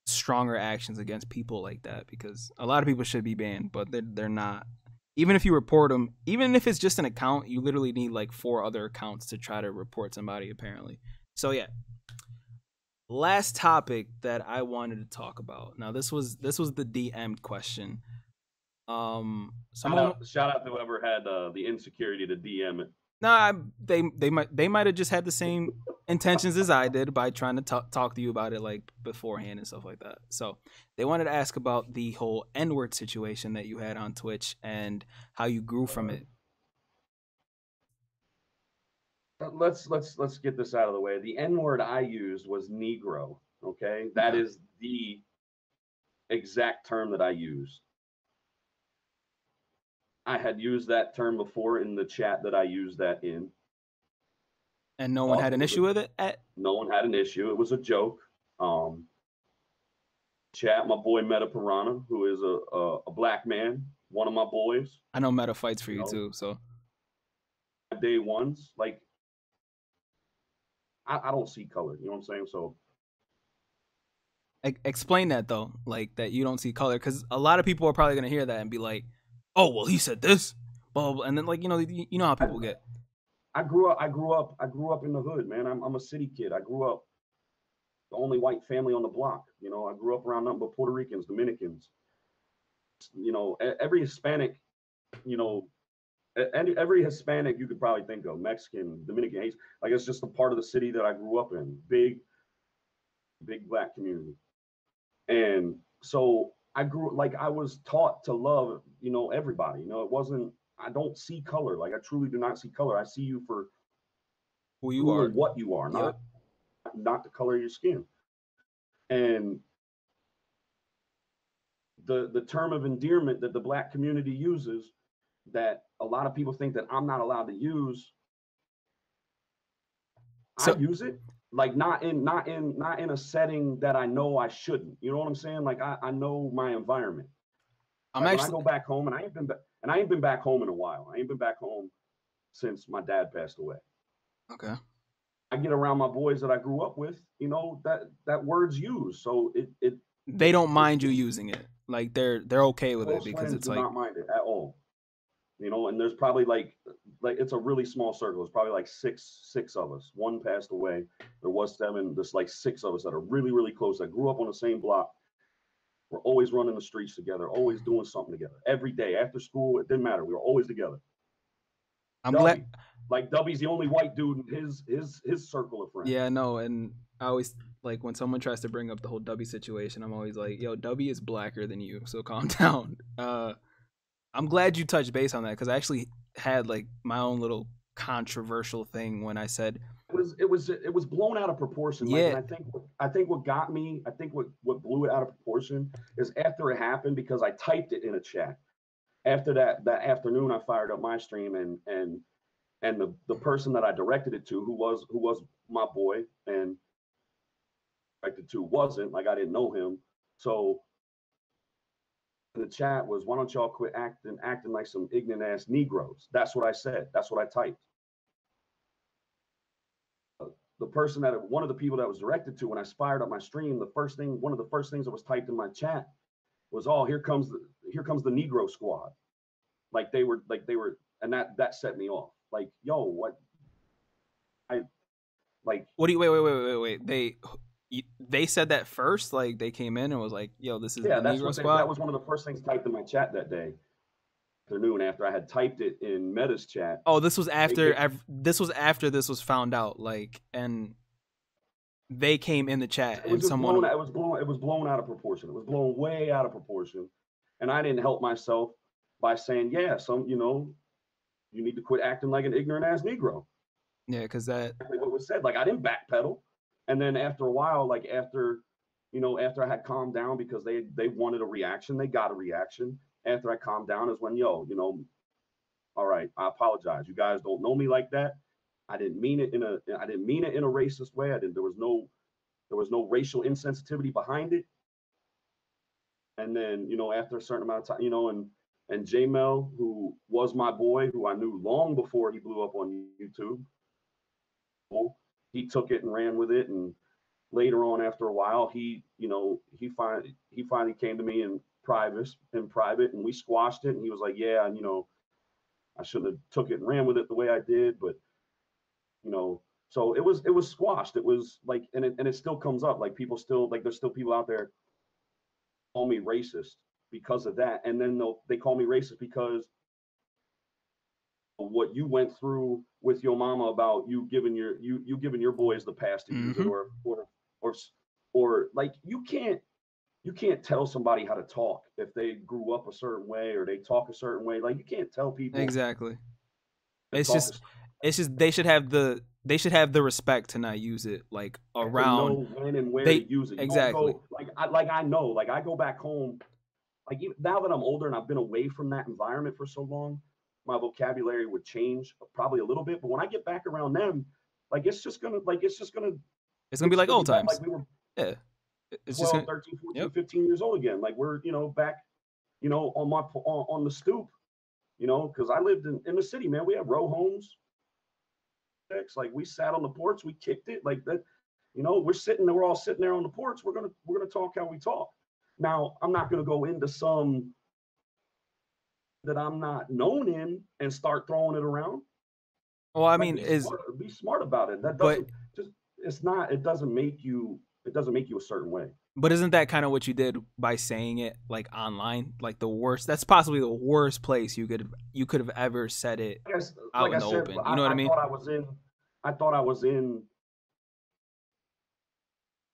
stronger actions against people like that, because a lot of people should be banned, but they're not. Even if you report them, even if it's just an account, you literally need like 4 other accounts to try to report somebody, apparently. So yeah, last topic that I wanted to talk about. Now, this was the DM'd question. Shout out to whoever had the insecurity to DM it. Nah, they might have just had the same intentions as I did by trying to talk to you about it like beforehand and stuff like that. So they wanted to ask about the whole N-word situation that you had on Twitch and how you grew from it. Let's get this out of the way. The N-word I used was Negro. Okay, that is the exact term that I used. I had used that term before in the chat that I used that in. And no one had an issue with it? No one had an issue. It was a joke. Chat, my boy Meta Piranha, who is a black man, one of my boys. I know Meta fights for you too, so. Day ones, like, I don't see color, you know what I'm saying? So. Explain that, though, like, that you don't see color, because a lot of people are probably going to hear that and be like, oh, well, he said this, blah, blah, and then, like, you know how people get. I grew up in the hood, man. I'm a city kid. I grew up the only white family on the block. You know, I grew up around nothing but Puerto Ricans, Dominicans. You know, every Hispanic, you know, every Hispanic you could probably think of, Mexican, Dominican, like, it's just a part of the city that I grew up in. Big black community. And so I grew, like, I was taught to love, you know, everybody. You know, it wasn't, I don't see color. Like, I truly do not see color. I see you for who you are, and what you are, not the color of your skin. And the term of endearment that the black community uses, that a lot of people think that I'm not allowed to use, I use it. Like, not in a setting that I know I shouldn't. You know what I'm saying? Like, I know my environment. When I go back home, and I ain't been back home in a while. I ain't been back home since my dad passed away. Okay. I get around my boys that I grew up with. You know, that word's used, so it. They don't mind you using it. Like, they're okay with it because it's like. Not mind it at all. You know, and there's probably like it's a really small circle. It's probably like six of us. One passed away. There was 7. There's like 6 of us that are really, really close, that grew up on the same block. We're always running the streets together, always doing something together. Every day after school, it didn't matter. We were always together. I'm glad. Like, Dubby's the only white dude in his circle of friends. Yeah, no, and I always, like, when someone tries to bring up the whole Dubby situation, I'm always like, yo, Dubby is blacker than you, so calm down. I'm glad you touched base on that, because I actually had, like, my own little controversial thing when I said It was blown out of proportion. Yeah. Like, and I think what got me, what blew it out of proportion is after it happened, because I typed it in a chat. After that afternoon, I fired up my stream, and the person that I directed it to, who was my boy, and directed to wasn't, like, I didn't know him. So the chat was, why don't y'all quit acting like some ignorant ass Negroes? That's what I said. That's what I typed. The person one of the people that was directed to, when I fired up my stream, one of the first things that was typed in my chat was, "Oh, here comes the Negro squad." Like they were, and that set me off. Like, yo, what? What do you wait? They said that first? Like, they came in and was like, "Yo, this is the Negro squad." That was one of the first things typed in my chat that day. Afternoon, after I had typed it in Meta's chat. Oh, this was after this was found out, like, and they came in the chat, and someone it was blown out of proportion. It was blown way out of proportion, and I didn't help myself by saying, "Yeah, you need to quit acting like an ignorant ass Negro." Yeah, because that what was said. Like, I didn't backpedal, and then after a while, like after I had calmed down, because they wanted a reaction, they got a reaction. After I calmed down is when, all right, I apologize. You guys don't know me like that. I didn't mean it in a racist way. There was no racial insensitivity behind it. And then, after a certain amount of time, and J-Mel, who was my boy, who I knew long before he blew up on YouTube, he took it and ran with it. And later on, after a while, he finally came to me in private, and we squashed it. And he was like, "Yeah, I shouldn't have took it and ran with it the way I did, but so it was squashed." It was like, and it still comes up. Like, people still, like, there's still people out there call me racist because of that, and then they call me racist because of what you went through with your mama about you giving your boys the pass to use it, or like, you can't tell somebody how to talk if they grew up a certain way or they talk a certain way. Like, you can't tell people. Exactly. It's just they should have the respect to not use it, like, around. To know when and where to use it. Exactly. I know. Like, I go back home. Like, now that I'm older and I've been away from that environment for so long, my vocabulary would change probably a little bit. But when I get back around them, like, it's gonna be like old times. Like, we were. Yeah. It's 12, just 13, 14, 15 years old again. Like, we're, back, on the stoop, because I lived in the city, man. We had row homes. Like, we sat on the porch, we kicked it like that. We're all sitting there on the porch. We're gonna talk how we talk. Now, I'm not gonna go into some that I'm not known in and start throwing it around. Well, I mean, be smart about it. That doesn't it doesn't make you a certain way. But isn't that kind of what you did by saying it, like, online? Like, that's possibly the worst place you could have ever said it out in the open. You know what I mean? I thought I was in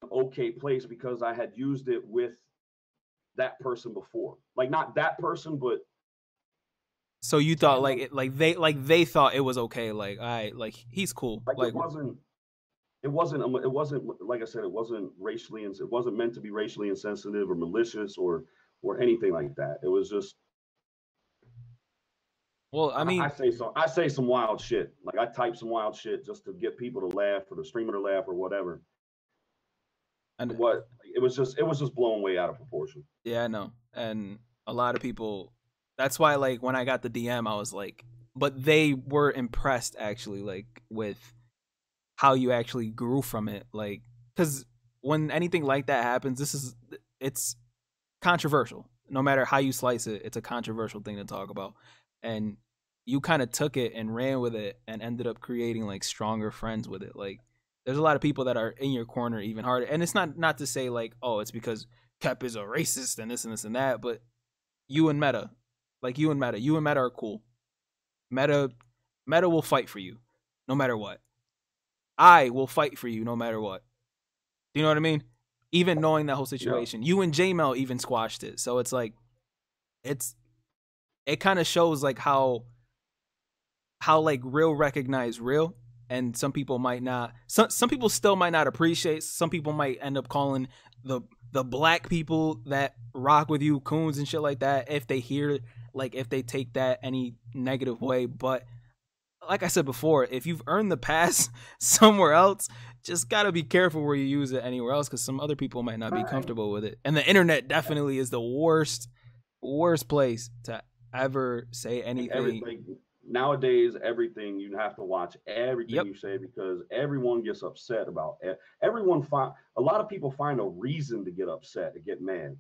an okay place because I had used it with that person before. Like, not that person, but. So you thought they thought it was okay. Like, all right, like, he's cool. Like, it wasn't, like I said, it wasn't meant to be racially insensitive or malicious or anything like that. It was just. Well, I mean, I say some wild shit. Like, I type some wild shit just to get people to laugh, or the streamer to laugh, or whatever. And it was just blown way out of proportion. Yeah, I know. And a lot of people, that's why, like, when I got the DM, I was like, but they were impressed, actually, like, with how you actually grew from it. Like, because when anything like that happens, it's controversial. No matter how you slice it, it's a controversial thing to talk about. And you kind of took it and ran with it and ended up creating, like, stronger friends with it. Like, there's a lot of people that are in your corner even harder. And it's not to say, like, oh, it's because Kep is a racist and this and this and that, but you and Meta are cool. Meta will fight for you no matter what. I will fight for you no matter what. Do you know what I mean? Even knowing that whole situation. Yeah. You and J-Mel even squashed it. So it's like, it kind of shows, like, how like, real recognize real. and some people might not. Some people still might not appreciate. Some people might end up calling the black people that rock with you coons and shit like that if they hear, like, if they take that any negative way. But like I said before, if you've earned the pass somewhere else, just gotta be careful where you use it anywhere else, because some other people might not be comfortable with it. And the internet definitely is the worst place to ever say anything. Nowadays, everything you have to watch everything you say, because everyone gets upset about it. A lot of people find a reason to get upset, to get mad.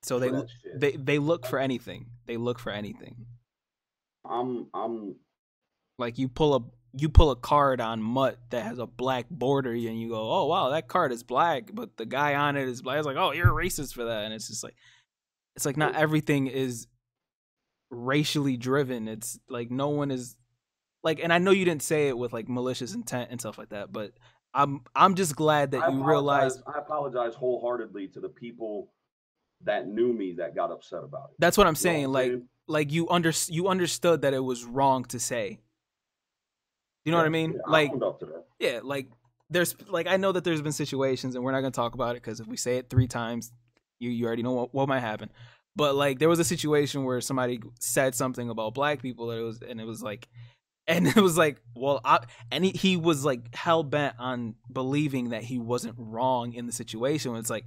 So they look for anything. They look for anything. I'm like, you pull a card on Mutt that has a black border, and you go, oh wow, that card is black, but the guy on it is black. It's like, oh, you're racist for that. And it's just like not everything is racially driven. It's like no one is like, and I know you didn't say it with like malicious intent and stuff like that, but I'm just glad that you realized. I apologize wholeheartedly to the people that knew me that got upset about it. That's what I'm saying. Like you understood that it was wrong to say. You know what I mean? Yeah, like, I owned up to that. Yeah, like there's like, I know that there's been situations, and we're not gonna talk about it because if we say it 3 times, you already know what might happen. But like, there was a situation where somebody said something about black people that it was like, well, he was like hell bent on believing that he wasn't wrong in the situation. It's like,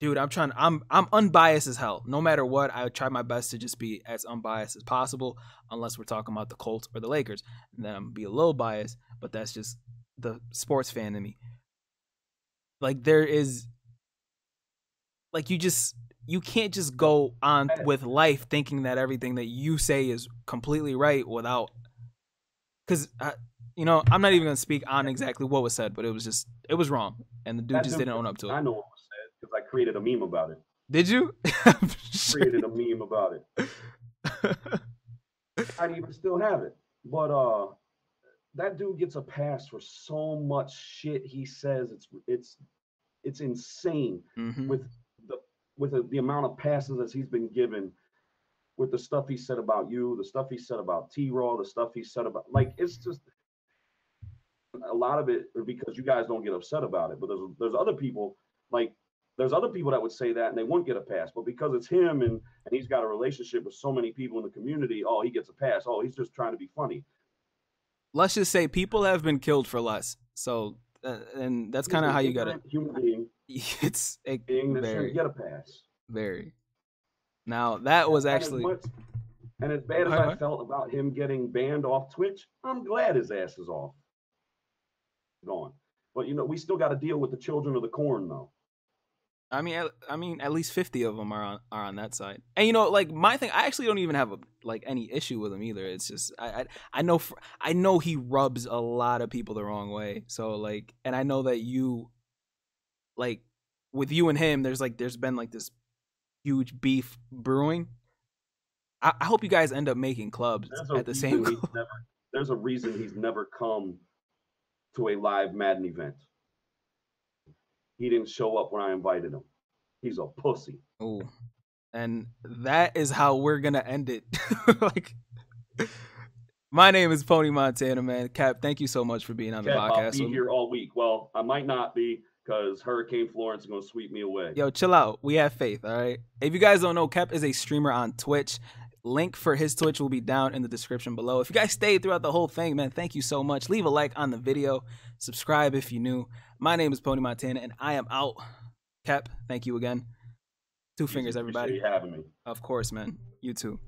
dude, I'm unbiased as hell. No matter what, I try my best to just be as unbiased as possible, unless we're talking about the Colts or the Lakers. And then I'm gonna be a little biased, but that's just the sports fan in me. Like, there is, like, you can't just go on with life thinking that everything that you say is completely right without, because I'm not even gonna speak on exactly what was said, but it was wrong, and the dude just didn't own up to it. I know what was said because I created a meme about it. Did you? Created a meme about it. I even still have it, but that dude gets a pass for so much shit he says. It's insane. Mm-hmm. with the amount of passes that he's been given, with the stuff he said about you, the stuff he said about T-Raw, the stuff he said about, like, it's just a lot of it because you guys don't get upset about it. But there's other people, like, there's other people that would say that and they won't get a pass. But because it's him and he's got a relationship with so many people in the community, oh, he gets a pass. Oh, he's just trying to be funny. Let's just say people have been killed for less. So, and that's kind of how you got it. Human being. It's a being that shouldn't get a pass. Very. Now that was actually. And as bad as I felt about him getting banned off Twitch, I'm glad his ass is off. Gone. But we still got to deal with the children of the corn, though. I mean, at least 50 of them are on that side. And like, my thing, I actually don't even have any issue with him either. It's just I know he rubs a lot of people the wrong way. So like, and I know that you, like, with you and him, there's been like this huge beef brewing. I hope you guys end up making clubs at the same club. There's a reason he's never come to a live Madden event. He didn't show up when I invited him. He's a pussy. Oh, and that is how we're gonna end it. Like, my name is Pony Montana, man. Cap, thank you so much for being on the podcast. I'll be here all week. Well, I might not be because Hurricane Florence is gonna sweep me away. Yo, chill out. We have faith, all right? If you guys don't know, Cap is a streamer on Twitch. Link for his Twitch will be down in the description below. If you guys stayed throughout the whole thing, man, thank you so much. Leave a like on the video. Subscribe if you're new. My name is Pony Montana, and I am out. Cap, thank you again. 2 fingers, everybody. Appreciate you having me. Of course, man. You too.